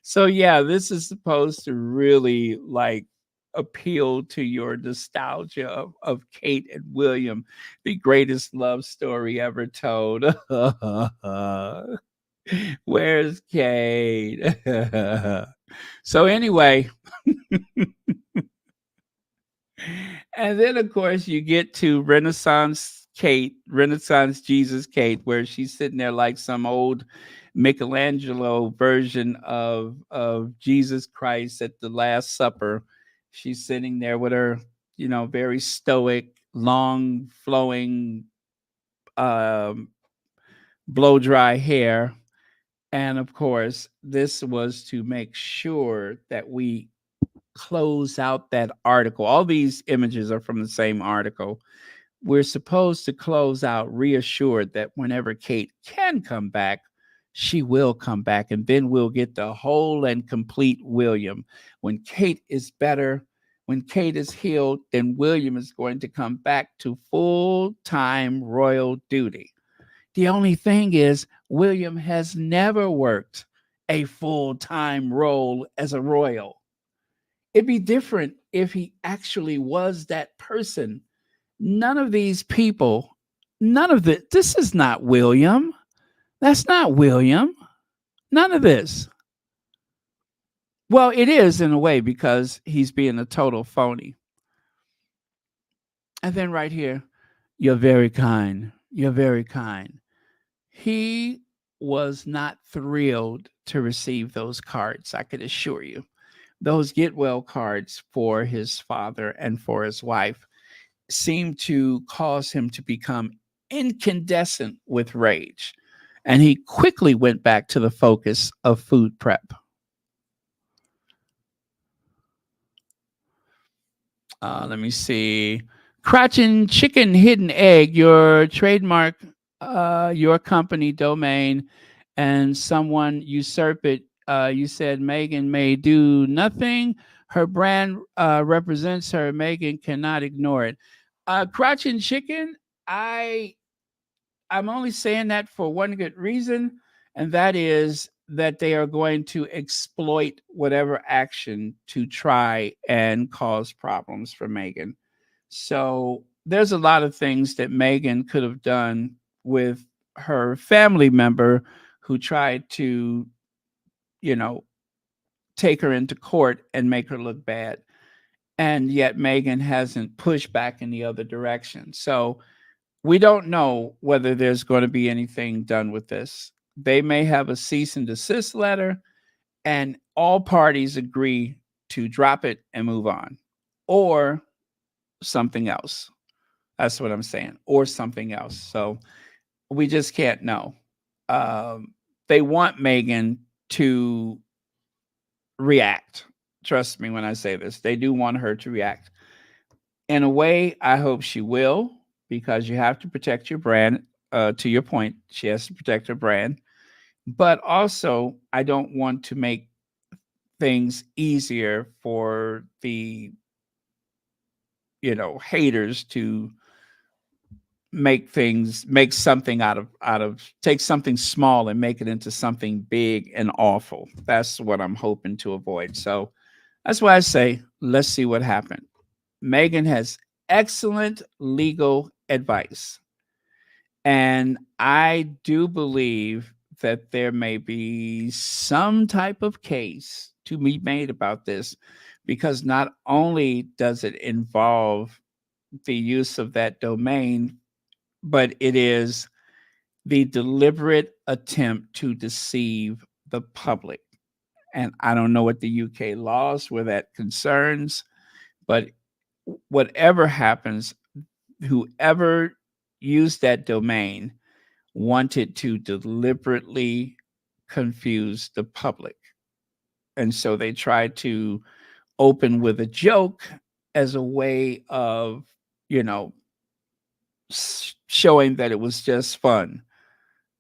So yeah, this is supposed to really like appeal to your nostalgia of Kate and William, the greatest love story ever told. Where's Kate? So anyway, and then of course you get to Renaissance Kate, Renaissance Jesus Kate, where she's sitting there like some old Michelangelo version of Jesus Christ at the Last Supper. She's sitting there with her, very stoic, long flowing, um, blow dry hair. And of course, this was to make sure that we close out that article. All these images are from the same article. We're supposed to close out reassured that whenever Kate can come back, she will come back. And then we'll get the whole and complete William. When Kate is better, when Kate is healed, then William is going to come back to full-time royal duty. The only thing is, William has never worked a full-time role as a royal. It'd be different if he actually was that person. None of these people, this is not William. That's not William. None of this. Well, it is in a way because he's being a total phony. And then right here, you're very kind. You're very kind. He was not thrilled to receive those cards, I could assure you. Those get well cards for his father and for his wife. seemed to cause him to become incandescent with rage, and he quickly went back to the focus of food prep. Let me see. Crotchin Chicken Hidden Egg, your trademark, your company domain, and someone usurp it. You said Meghan may do nothing. Her brand represents her. Meghan cannot ignore it. Crotchin Chicken, I'm only saying that for one good reason, and that is that they are going to exploit whatever action to try and cause problems for Meghan. So there's a lot of things that Meghan could have done with her family member who tried to, you know, take her into court and make her look bad. And yet Meghan hasn't pushed back in the other direction. So we don't know whether there's going to be anything done with this. They may have a cease and desist letter, and all parties agree to drop it and move on, or something else. That's what I'm saying, or something else. So we just can't know. They want Meghan to react. Trust me when I say this. They do want her to react. In a way, I hope she will, because you have to protect your brand. To your point, she has to protect her brand. But also, I don't want to make things easier for the, haters to make something out of take something small and make it into something big and awful. That's what I'm hoping to avoid. So that's why I say, let's see what happens. Meghan has excellent legal advice. And I do believe that there may be some type of case to be made about this, because not only does it involve the use of that domain, but it is the deliberate attempt to deceive the public. And I don't know what the UK laws were that concerns, but whatever happens, whoever used that domain wanted to deliberately confuse the public. And so they tried to open with a joke as a way of, showing that it was just fun.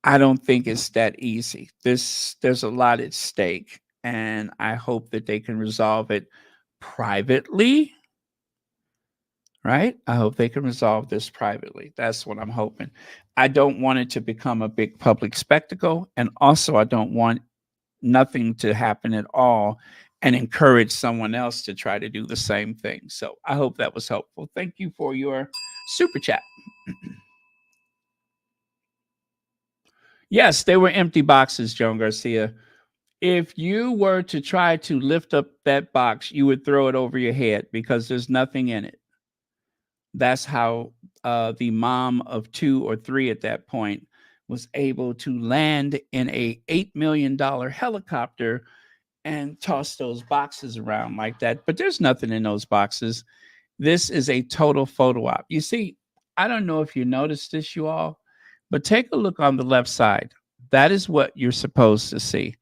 I don't think it's that easy. There's a lot at stake, and I hope that they can resolve it privately. Right? I hope they can resolve this privately. That's what I'm hoping. I don't want it to become a big public spectacle. And also, I don't want nothing to happen at all and encourage someone else to try to do the same thing. So I hope that was helpful. Thank you for your super chat. Yes, they were empty boxes, Joan Garcia. If you were to try to lift up that box, you would throw it over your head because there's nothing in it. That's how the mom of 2 or 3 at that point was able to land in a $8 million helicopter and toss those boxes around like that. But there's nothing in those boxes. This is a total photo op. You see, I don't know if you noticed this, you all, but take a look on the left side. That is what you're supposed to see.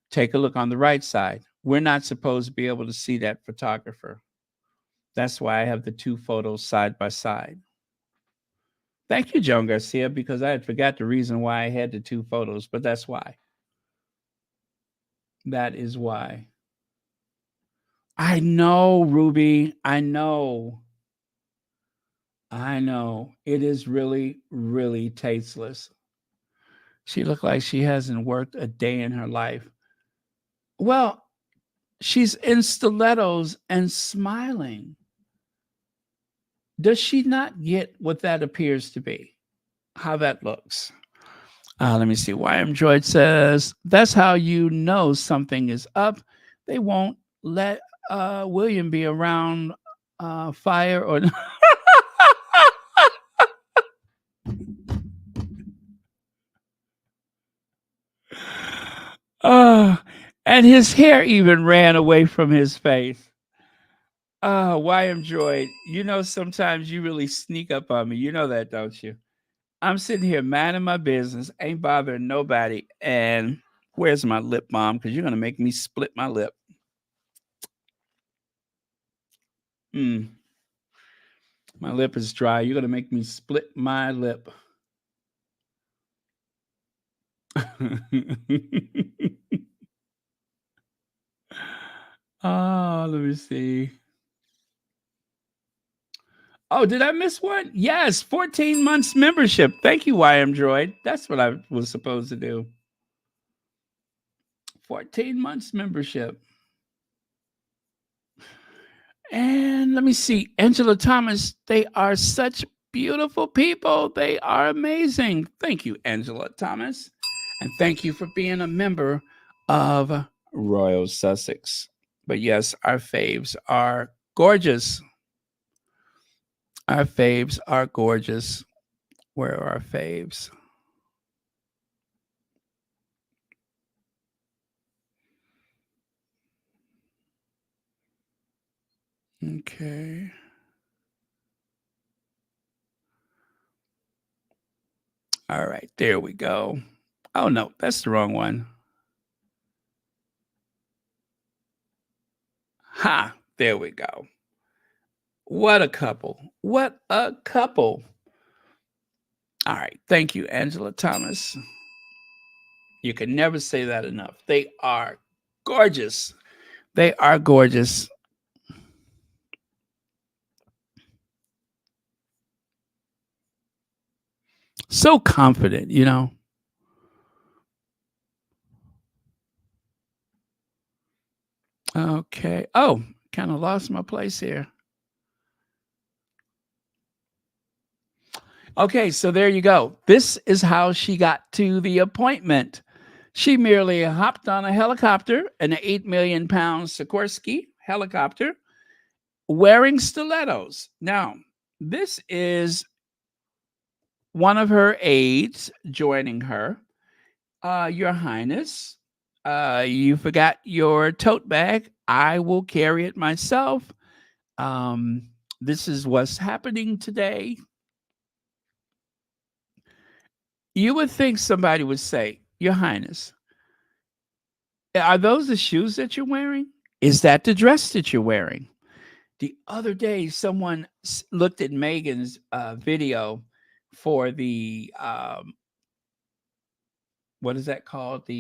Take a look on the right side. We're not supposed to be able to see that photographer. That's why I have the 2 photos side by side. Thank you, Joan Garcia, because I had forgot the reason why I had the 2 photos, but that's why. That is why. I know, Ruby. I know. It is really, really tasteless. She looked like she hasn't worked a day in her life. Well, she's in stilettos and smiling. Does she not get what that appears to be? How that looks? Let me see. YM Droid says, that's how you know something is up. They won't let William be around fire or... And his hair even ran away from his face. YM Droid, you know, sometimes you really sneak up on me. You know that, don't you? I'm sitting here minding my business, ain't bothering nobody. And where's my lip balm? Because you're going to make me split my lip. My lip is dry. You're going to make me split my lip. Oh, let me see. Oh, did I miss one? Yes, 14 months membership. Thank you, YM Droid. That's what I was supposed to do. 14 months membership. And let me see. Angela Thomas, they are such beautiful people. They are amazing. Thank you, Angela Thomas. And thank you for being a member of Royal Sussex. But yes, our faves are gorgeous. Our faves are gorgeous. Where are our faves? Okay. All right, there we go. Oh, no, that's the wrong one. Ha, there we go. What a couple. What a couple. All right, thank you, Angela Thomas. You can never say that enough. They are gorgeous. They are gorgeous. So confident, you know. Okay. Oh, kind of lost my place here. Okay, so there you go. This is how she got to the appointment. She merely hopped on a helicopter, an 8 million pound Sikorsky helicopter, wearing stilettos. Now, this is one of her aides joining her. Your Highness, you forgot your tote bag. I will carry it myself. This is what's happening today. You would think somebody would say, Your Highness, are those the shoes that you're wearing? Is that the dress that you're wearing? The other day, someone looked at Meghan's video for the, what is that called? For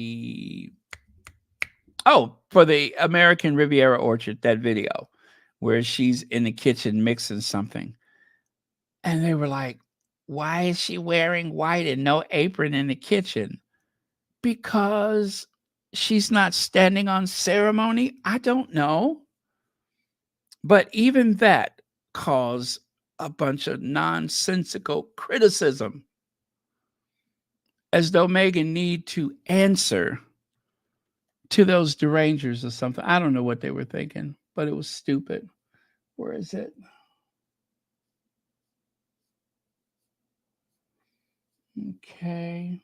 the American Riviera Orchard, that video where she's in the kitchen mixing something. And they were like, why is she wearing white and no apron in the kitchen? Because she's not standing on ceremony? I don't know. But even that caused a bunch of nonsensical criticism, as though Meghan need to answer to those derangers or something. I don't know what they were thinking, but it was stupid. Where is it? Okay.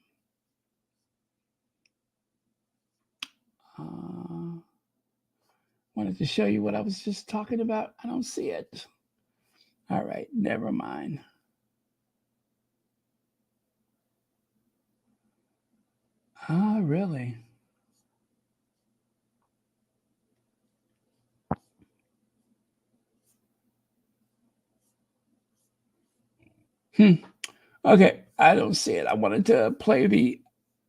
Wanted to show you what I was just talking about. I don't see it. All right, never mind. Oh, really? Okay, I don't see it. I wanted to play the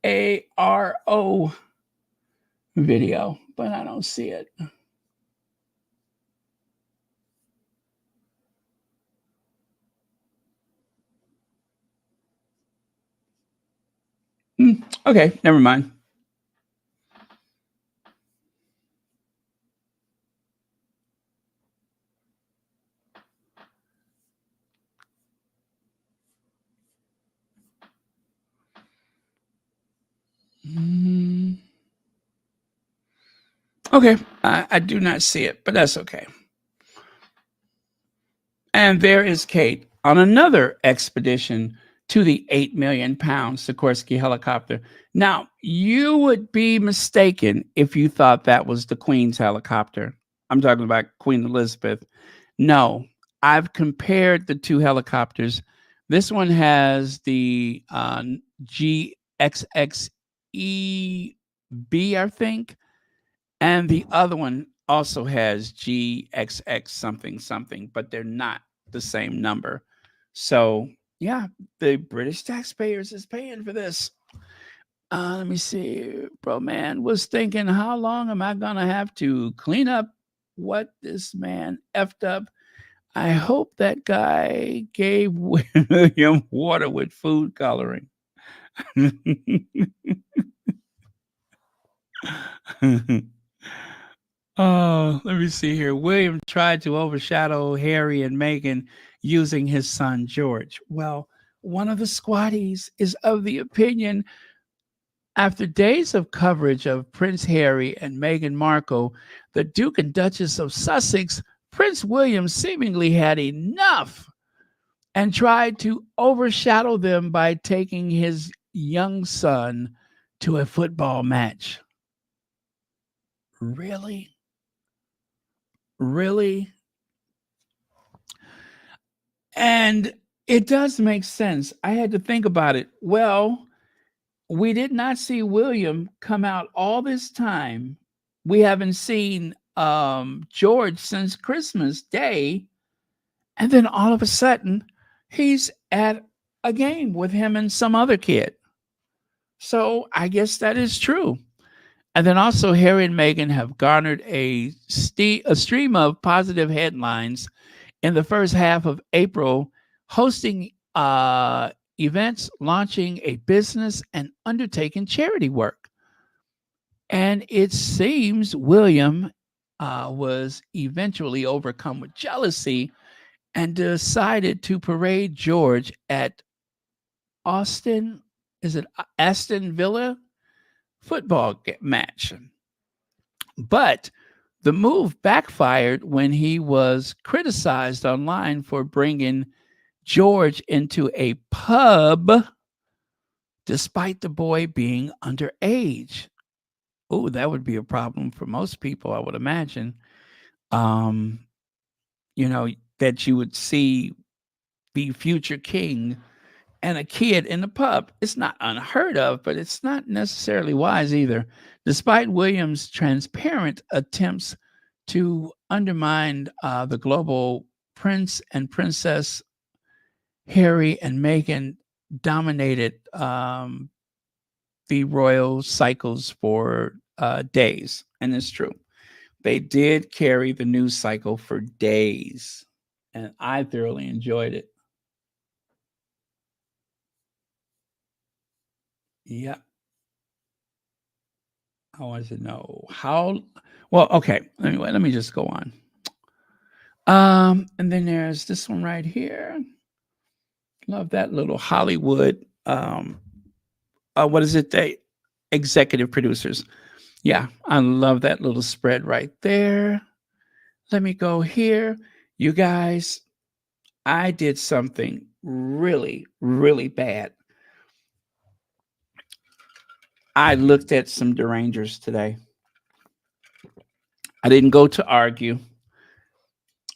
ARO video, but I don't see it. Okay, never mind. Okay, I do not see it, but that's okay. And there is Kate on another expedition to the 8 million pound Sikorsky helicopter. Now, you would be mistaken if you thought that was the Queen's helicopter. I'm talking about Queen Elizabeth. No, I've compared the two helicopters. This one has the GXXEB, I think, and the other one also has GXX something something, but they're not the same number. So, yeah, the British taxpayers is paying for this. Let me see. Bro, man was thinking, how long am I going to have to clean up what this man effed up? I hope that guy gave William water with food coloring. Oh, let me see here. William tried to overshadow Harry and Meghan using his son George. Well, one of the squatties is of the opinion, after days of coverage of Prince Harry and Meghan Markle, the Duke and Duchess of Sussex, Prince William seemingly had enough and tried to overshadow them by taking his young son to a football match. Really? Really? And it does make sense. I had to think about it. Well, we did not see William come out all this time. We haven't seen George since Christmas Day. And then all of a sudden, he's at a game with him and some other kid. So I guess that is true. And then also, Harry and Meghan have garnered a stream of positive headlines in the first half of April, hosting events, launching a business, and undertaking charity work. And it seems William was eventually overcome with jealousy and decided to parade George at Aston Villa football match. But the move backfired when he was criticized online for bringing George into a pub despite the boy being underage. Oh, that would be a problem for most people, I would imagine. That you would see the future king and a kid in the pub. It's not unheard of, but it's not necessarily wise either. Despite William's transparent attempts to undermine the global prince and princess, Harry and Meghan dominated the royal cycles for days. And it's true. They did carry the news cycle for days. And I thoroughly enjoyed it. Yeah. I want to know how. Well, okay. Anyway, let me just go on. And then there's this one right here. Love that little Hollywood. What is it? They executive producers. Yeah, I love that little spread right there. Let me go here. You guys, I did something really, really bad. I looked at some derangers today. I didn't go to argue.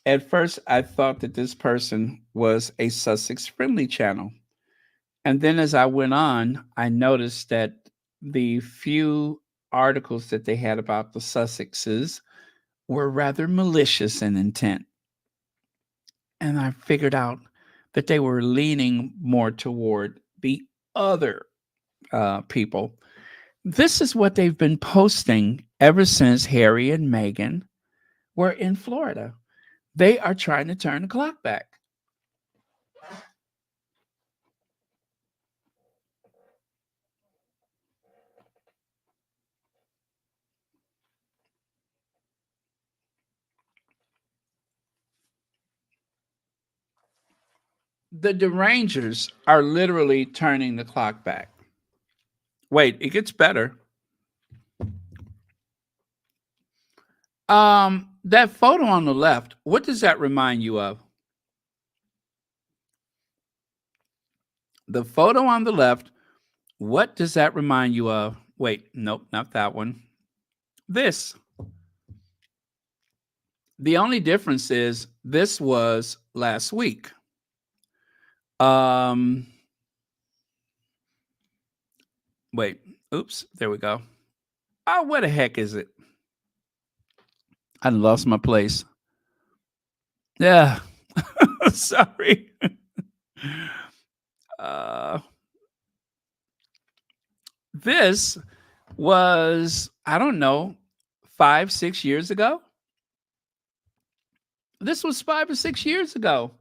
At first, I thought that this person was a Sussex friendly channel. And then as I went on, I noticed that the few articles that they had about the Sussexes were rather malicious in intent. And I figured out that they were leaning more toward the other people. This is what they've been posting ever since Harry and Meghan were in Florida. They are trying to turn the clock back. The Derangers are literally turning the clock back. Wait, it gets better. That photo on the left, what does that remind you of? The photo on the left, what does that remind you of? Wait, nope, not that one. This. The only difference is this was last week. Wait, oops, there we go. Oh, where the heck is it? I lost my place. Yeah. Sorry. Uh, this was, I don't know, 5, 6 years ago. This was 5 or 6 years ago.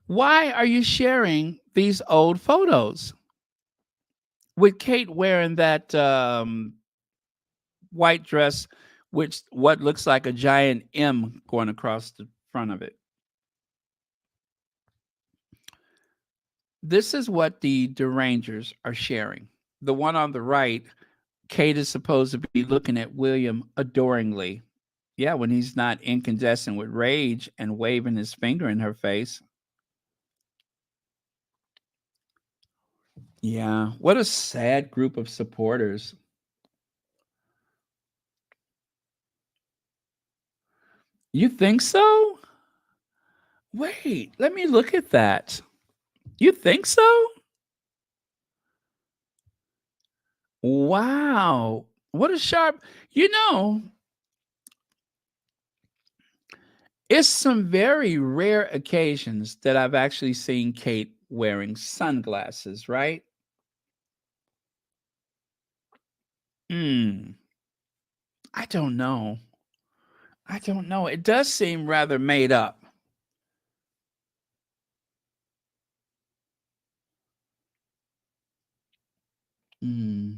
Why are you sharing these old photos with Kate wearing that white dress, which what looks like a giant M going across the front of it? This is what the Derangers are sharing. The one on the right, Kate is supposed to be looking at William adoringly. Yeah, when he's not incandescent with rage and waving his finger in her face. Yeah, what a sad group of supporters. You think so? Wait, let me look at that. You think so? Wow. What a sharp, you know, it's some very rare occasions that I've actually seen Kate wearing sunglasses, right? Hmm. I don't know. I don't know. It does seem rather made up. Hmm.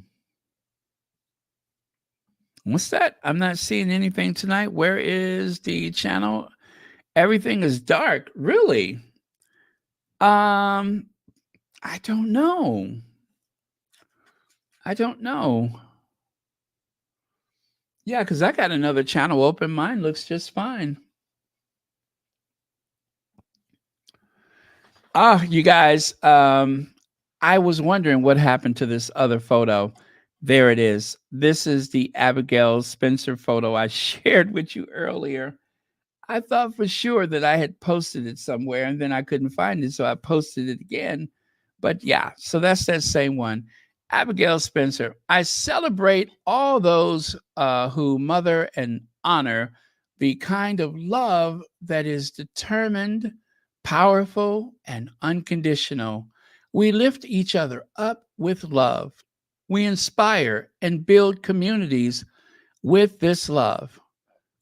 What's that? I'm not seeing anything tonight. Where is the channel? Everything is dark. Really? Um, I don't know. I don't know. Yeah, because I got another channel open. Mine looks just fine. Ah, you guys, I was wondering what happened to this other photo. There it is. This is the Abigail Spencer photo I shared with you earlier. I thought for sure that I had posted it somewhere and then I couldn't find it, so I posted it again. But yeah, so that's that same one. Abigail Spencer. I celebrate all those who mother and honor the kind of love that is determined, powerful, and unconditional. We lift each other up with love. We inspire and build communities with this love.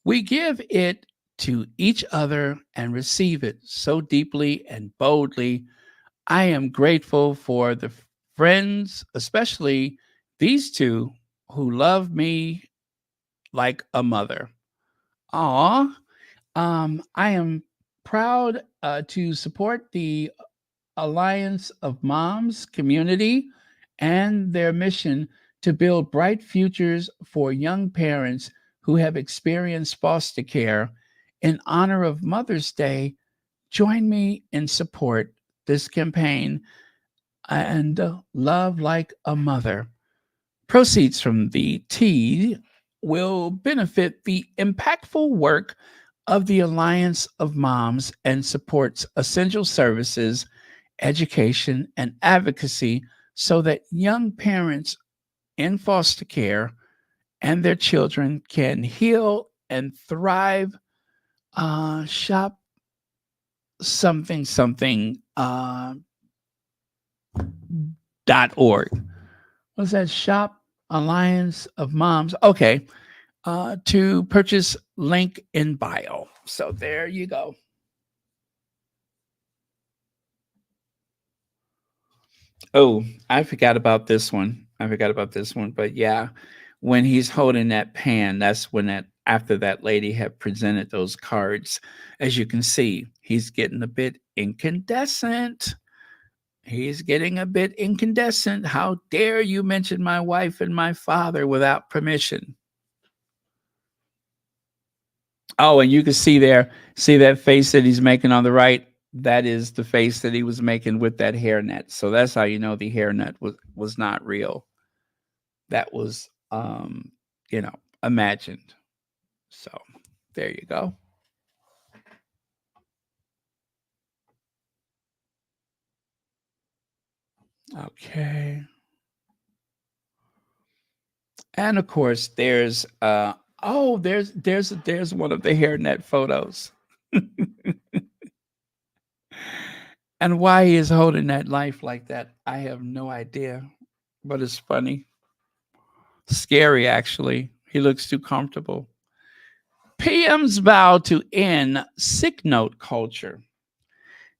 We give it to each other and receive it so deeply and boldly. I am grateful for the friends, especially these two, who love me like a mother. Aw, I am proud to support the Alliance of Moms community and their mission to build bright futures for young parents who have experienced foster care. In honor of Mother's Day, join me in support this campaign and love like a mother. Proceeds from the tea will benefit the impactful work of the Alliance of Moms and supports essential services, education, and advocacy so that young parents in foster care and their children can heal and thrive. Shop something something .org. What's that? Shop Alliance of Moms. Okay. To purchase, link in bio. So there you go. Oh, I forgot about this one. But yeah, when he's holding that pan, that's when that after that lady had presented those cards. As you can see, he's getting a bit incandescent. He's getting a bit incandescent. How dare you mention my wife and my father without permission? Oh, and you can see there, see that face that he's making on the right? That is the face that he was making with that hairnet. So that's how you know the hairnet was not real. That was imagined. So there you go. Okay. And of course, there's there's one of the hairnet photos. And why he is holding that knife like that, I have no idea. But it's funny. Scary, actually. He looks too comfortable. PM's vow to end sick note culture.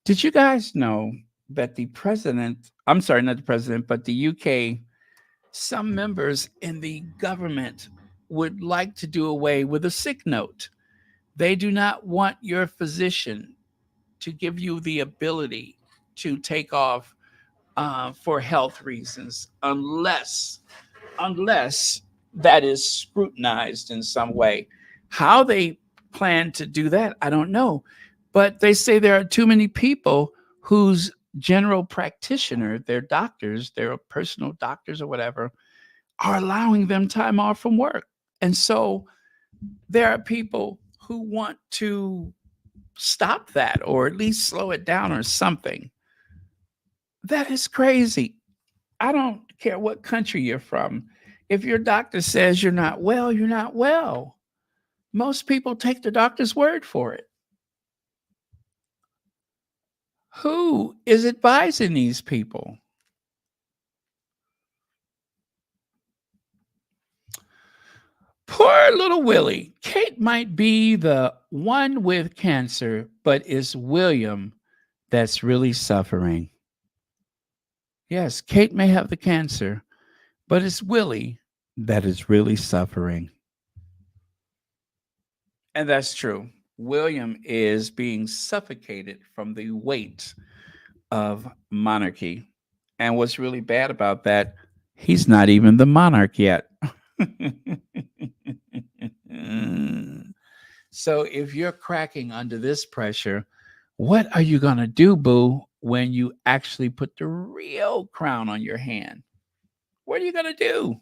Did you guys know that the president, I'm sorry, not the president, but the UK, some members in the government would like to do away with a sick note? They do not want your physician to give you the ability to take off for health reasons unless that is scrutinized in some way. How they plan to do that, I don't know. But they say there are too many people whose general practitioner, their doctors, their personal doctors or whatever, are allowing them time off from work. And so there are people who want to stop that or at least slow it down or something. That is crazy. I don't care what country you're from. If your doctor says you're not well, you're not well. Most people take the doctor's word for it. Who is advising these people? Poor little Willie. Kate might be the one with cancer, but it's William that's really suffering. Yes, Kate may have the cancer, but it's Willie that is really suffering. And that's true. William is being suffocated from the weight of monarchy. And what's really bad about that, he's not even the monarch yet. So if you're cracking under this pressure, what are you going to do, boo, when you actually put the real crown on your hand? What are you going to do?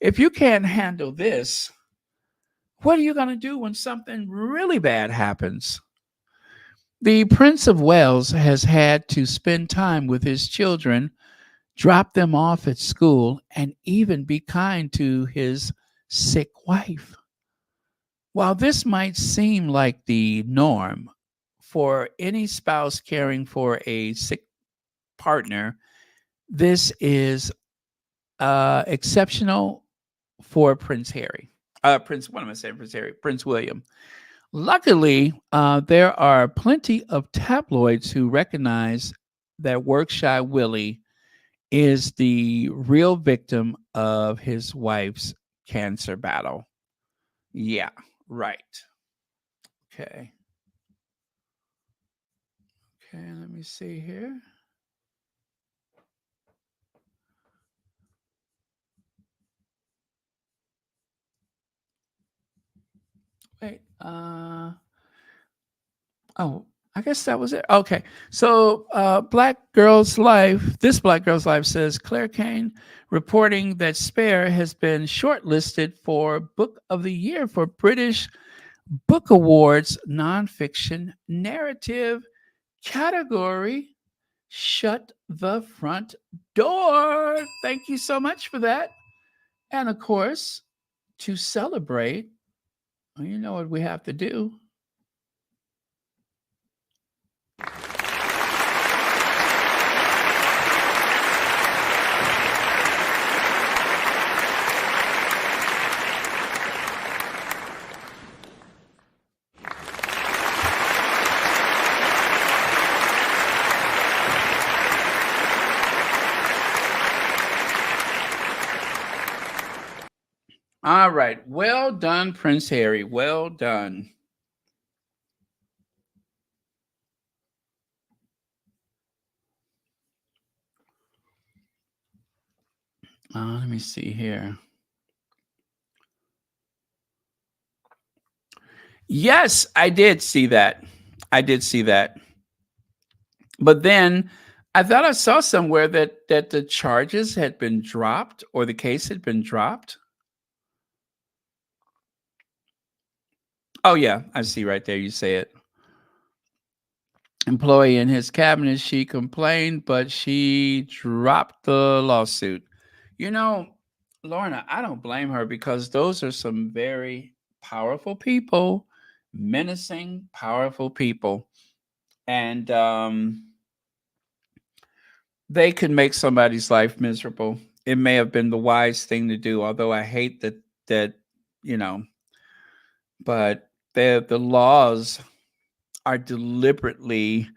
If you can't handle this, what are you going to do when something really bad happens? The Prince of Wales has had to spend time with his children, drop them off at school, and even be kind to his sick wife. While this might seem like the norm for any spouse caring for a sick partner, this is exceptional for Prince Harry. What am I saying? Prince Harry, Prince William. Luckily, there are plenty of tabloids who recognize that work-shy Willie is the real victim of his wife's cancer battle. Yeah, right. Okay. Okay, let me see here. Wait, oh, I guess that was it. Okay. So, this Black Girl's Life says Claire Kane reporting that Spare has been shortlisted for Book of the Year for British Book Awards nonfiction narrative category. Shut the front door. Thank you so much for that. And of course, to celebrate, well, you know what we have to do. All right. Well done, Prince Harry. Well done. Let me see here. Yes, I did see that. I did see that. But then I thought I saw somewhere that the charges had been dropped or the case had been dropped. Oh yeah, I see right there. You say it. employee in his cabinet. She complained, but she dropped the lawsuit. You know, Lorna, I don't blame her because those are some very powerful people, menacing, powerful people. And they could make somebody's life miserable. It may have been the wise thing to do, although I hate that, you know, but the laws are deliberately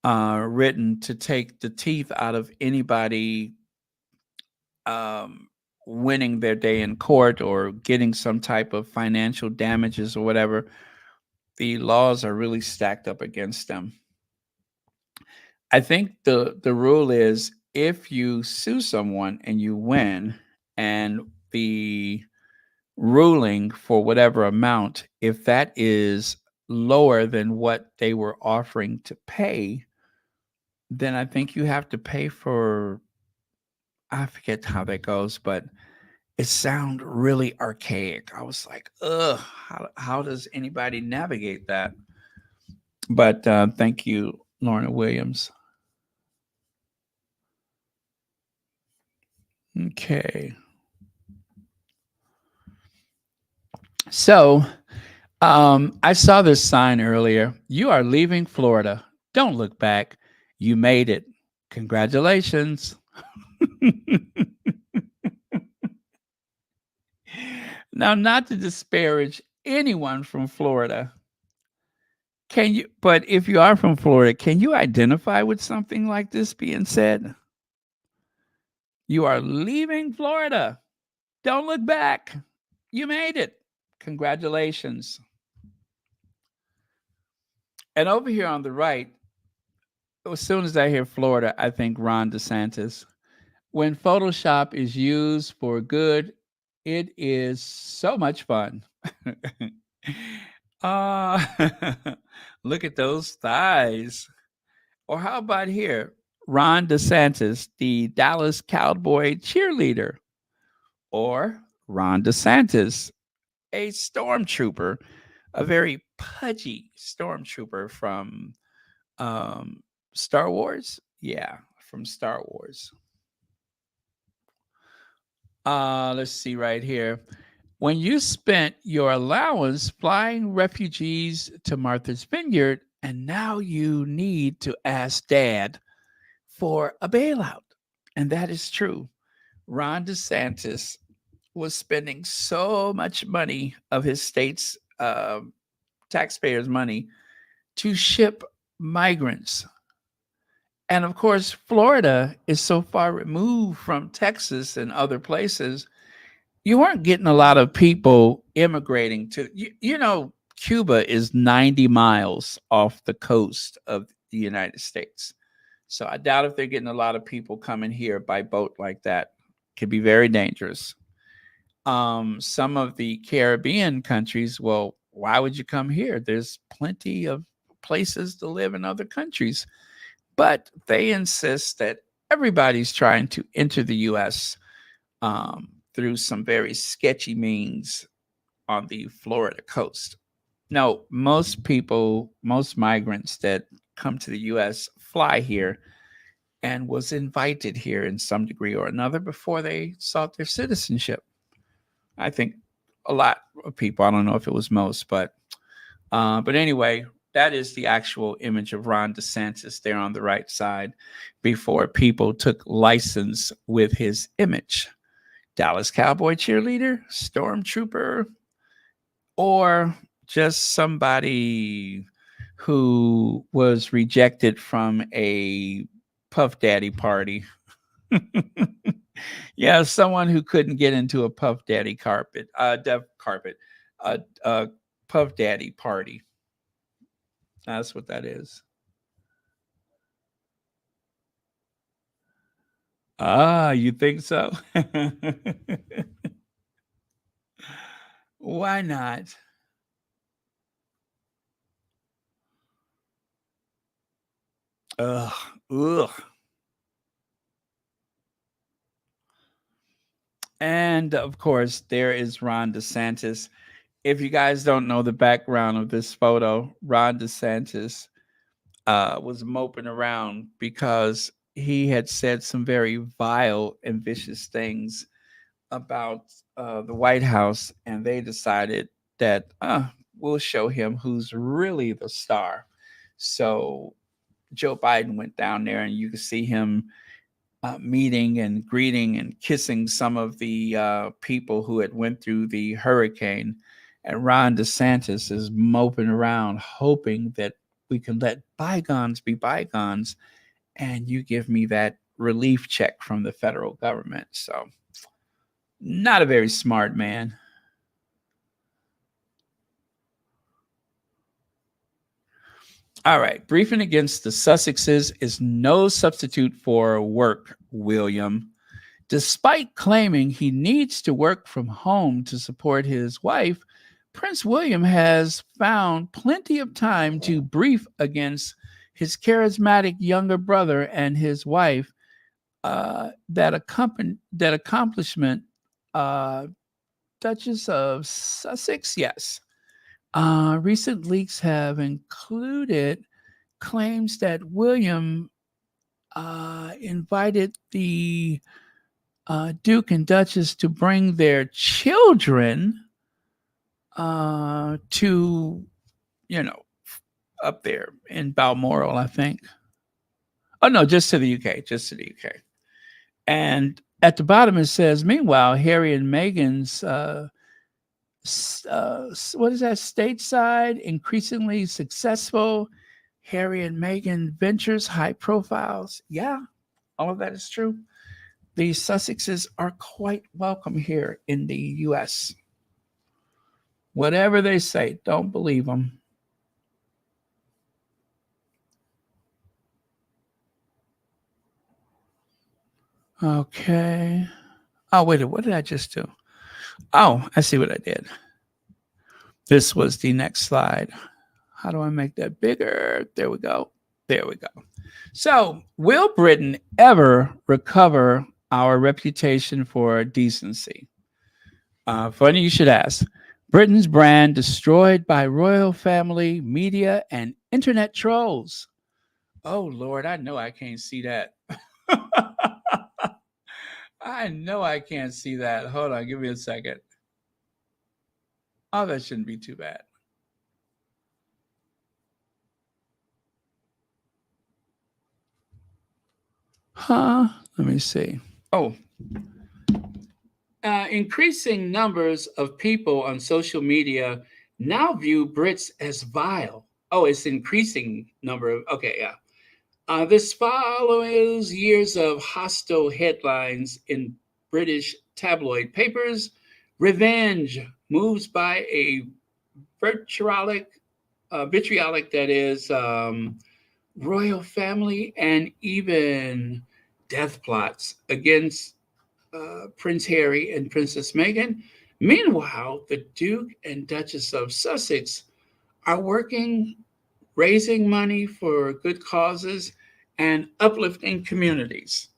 written to take the teeth out of anybody um, winning their day in court or getting some type of financial damages or whatever. The laws are really stacked up against them. I think the rule is if you sue someone and you win, and the ruling for whatever amount, if that is lower than what they were offering to pay, then I think you have to pay for, I forget how that goes, but it sounds really archaic. I was like, ugh, how does anybody navigate that? But thank you, Lorna Williams. Okay. So I saw this sign earlier. You are leaving Florida. Don't look back. You made it. Congratulations. Now, not to disparage anyone from Florida, can you, but if you are from Florida, can you identify with something like this being said? You are leaving Florida. Don't look back. You made it. Congratulations. And over here on the right, as soon as I hear Florida, I think Ron DeSantis. When Photoshop is used for good, it is so much fun. uh, Look at those thighs. Or how about here? Ron DeSantis, the Dallas Cowboy cheerleader. Or Ron DeSantis, a stormtrooper, a very pudgy stormtrooper from Star Wars. Yeah, from Star Wars. Let's see right here. When you spent your allowance flying refugees to Martha's Vineyard, and now you need to ask dad for a bailout. And that is true. Ron DeSantis was spending so much money of his state's taxpayers' money to ship migrants. And of course, Florida is so far removed from Texas and other places, you weren't getting a lot of people immigrating to, Cuba is 90 miles off the coast of the United States. So I doubt if they're getting a lot of people coming here by boat like that. Could be very dangerous. Some of the Caribbean countries, well, why would you come here? There's plenty of places to live in other countries. But they insist that everybody's trying to enter the U.S. Through some very sketchy means on the Florida coast. No, most people, most migrants that come to the U.S. fly here and was invited here in some degree or another before they sought their citizenship. I think a lot of people, I don't know if it was most, but anyway, that is the actual image of Ron DeSantis there on the right side before people took license with his image. Dallas Cowboy cheerleader, stormtrooper, or just somebody who was rejected from a Puff Daddy party. Yeah, someone who couldn't get into a Puff Daddy Puff Daddy party. That's what that is. Ah, you think so? Why not? Ugh, ugh. And of course, there is Ron DeSantis. If you guys don't know the background of this photo, Ron DeSantis was moping around because he had said some very vile and vicious things about the White House, and they decided that we'll show him who's really the star. So Joe Biden went down there, and you could see him meeting and greeting and kissing some of the people who had went through the hurricane. And Ron DeSantis is moping around, hoping that we can let bygones be bygones, and you give me that relief check from the federal government. So, not a very smart man. All right. Briefing against the Sussexes is no substitute for work, William. Despite claiming he needs to work from home to support his wife, Prince William has found plenty of time to brief against his charismatic younger brother and his wife. That accomplishment, Duchess of Sussex, yes. Recent leaks have included claims that William invited the Duke and Duchess to bring their children to, up there in Balmoral, I think. Oh, no, just to the UK, And at the bottom it says, meanwhile, Harry and Meghan's, what is that, stateside, increasingly successful, Harry and Meghan ventures, high profiles. Yeah, all of that is true. The Sussexes are quite welcome here in the U.S. Whatever they say, don't believe them. Okay. Oh, wait, what did I just do? Oh, I see what I did. This was the next slide. How do I make that bigger? There we go. So, will Britain ever recover our reputation for decency? Funny you should ask. Britain's brand destroyed by royal family, media, and internet trolls. Oh, Lord, I know I can't see that. I know I can't see that. Hold on, give me a second. Oh, that shouldn't be too bad. Let me see. Oh. Increasing numbers of people on social media now view Brits as vile. Oh, it's increasing number of, okay, yeah. This follows years of hostile headlines in British tabloid papers. Revenge moves by a vitriolic that is royal family, and even death plots against Prince Harry and Princess Meghan. Meanwhile, the Duke and Duchess of Sussex are working, raising money for good causes and uplifting communities.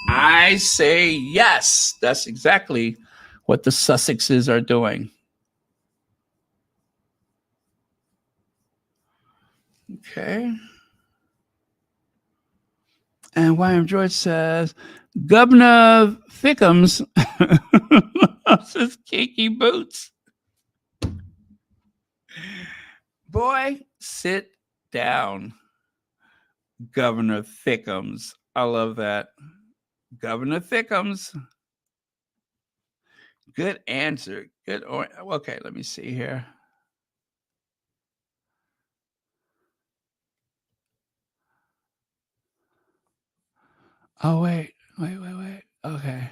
I say yes. That's exactly what the Sussexes are doing. Okay. And William George says, Governor Thickums loves his kinky boots. Boy, sit down, Governor Thickums. I love that. Governor Thickums. Good answer. Good. Okay, let me see here. Oh, wait. Okay.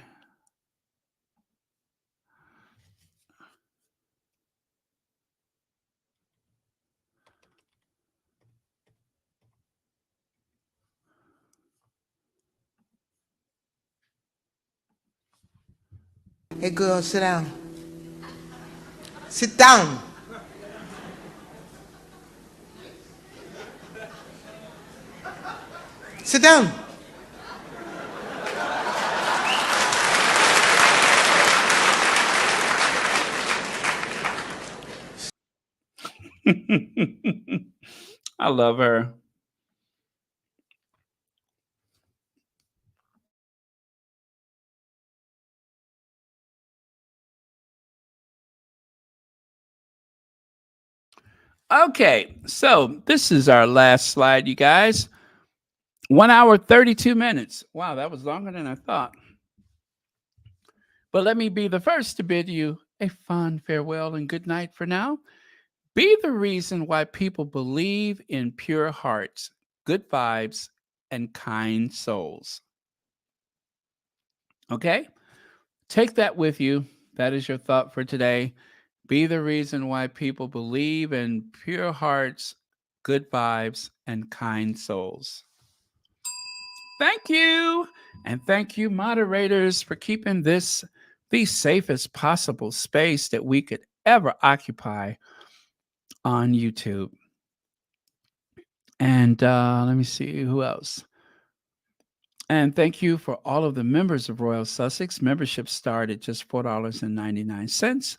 Hey, girl, sit down. Sit down. Sit down. I love her. Okay, so this is our last slide, you guys. 1 hour, 32 minutes. Wow, that was longer than I thought. But let me be the first to bid you a fond farewell and good night for now. Be the reason why people believe in pure hearts, good vibes, and kind souls. Okay? Take that with you. That is your thought for today. Be the reason why people believe in pure hearts, good vibes, and kind souls. Thank you. And thank you, moderators, for keeping this the safest possible space that we could ever occupy on YouTube. And let me see who else. And thank you for all of the members of Royal Sussex. Membership started at just $4.99.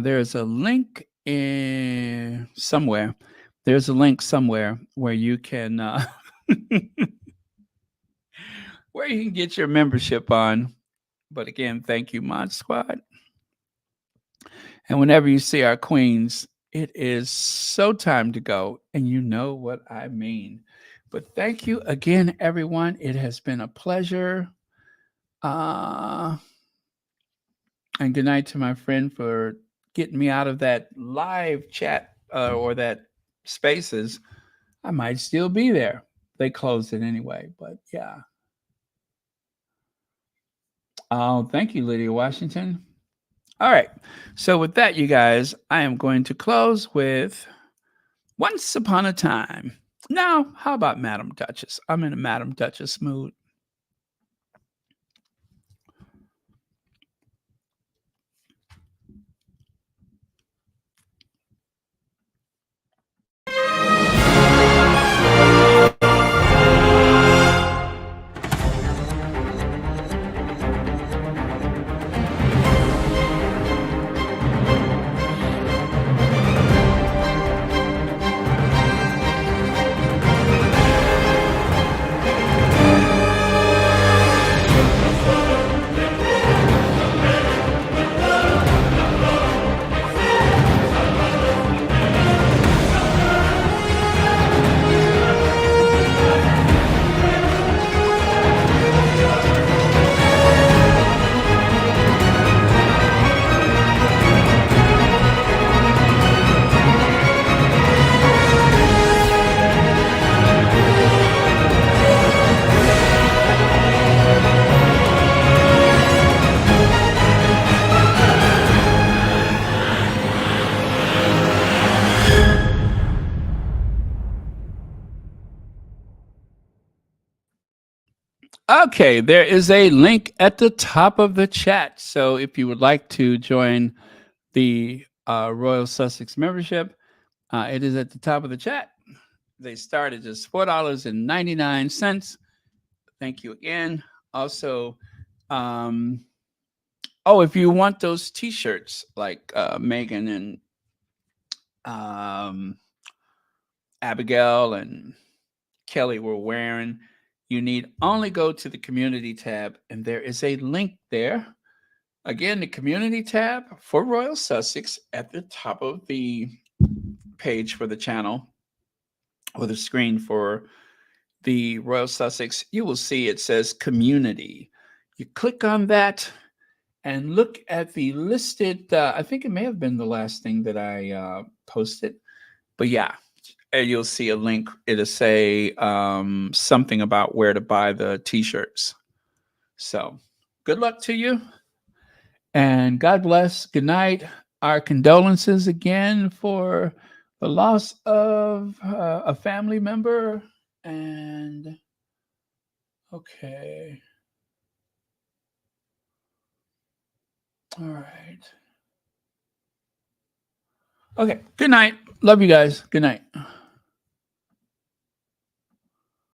There's a link in somewhere. There's a link somewhere where you can where you can get your membership on. But again, thank you, Mod Squad. And whenever you see our queens, it is so time to go, and you know what I mean. But thank you again, everyone. It has been a pleasure. And good night to my friend for getting me out of that live chat or that spaces. I might still be there. They closed it anyway, but yeah. Oh, thank you, Lydia Washington. All right. So with that, you guys, I am going to close with Once Upon a Time. Now, how about Madam Duchess? I'm in a Madam Duchess mood. Okay, there is a link at the top of the chat. So if you would like to join the Royal Sussex membership, it is at the top of the chat. They start at just $4.99. Thank you again. Also, if you want those T-shirts like Meghan and Abigail and Kelly were wearing, you need only go to the community tab, and there is a link there. Again, the community tab for Royal Sussex at the top of the page for the channel or the screen for the Royal Sussex. You will see it says community. You click on that and look at the listed. I think it may have been the last thing that I posted, but yeah. And you'll see a link. It'll say something about where to buy the T-shirts. So good luck to you. And God bless. Good night. Our condolences again for the loss of a family member. And okay. All right. Okay. Good night. Love you guys. Good night.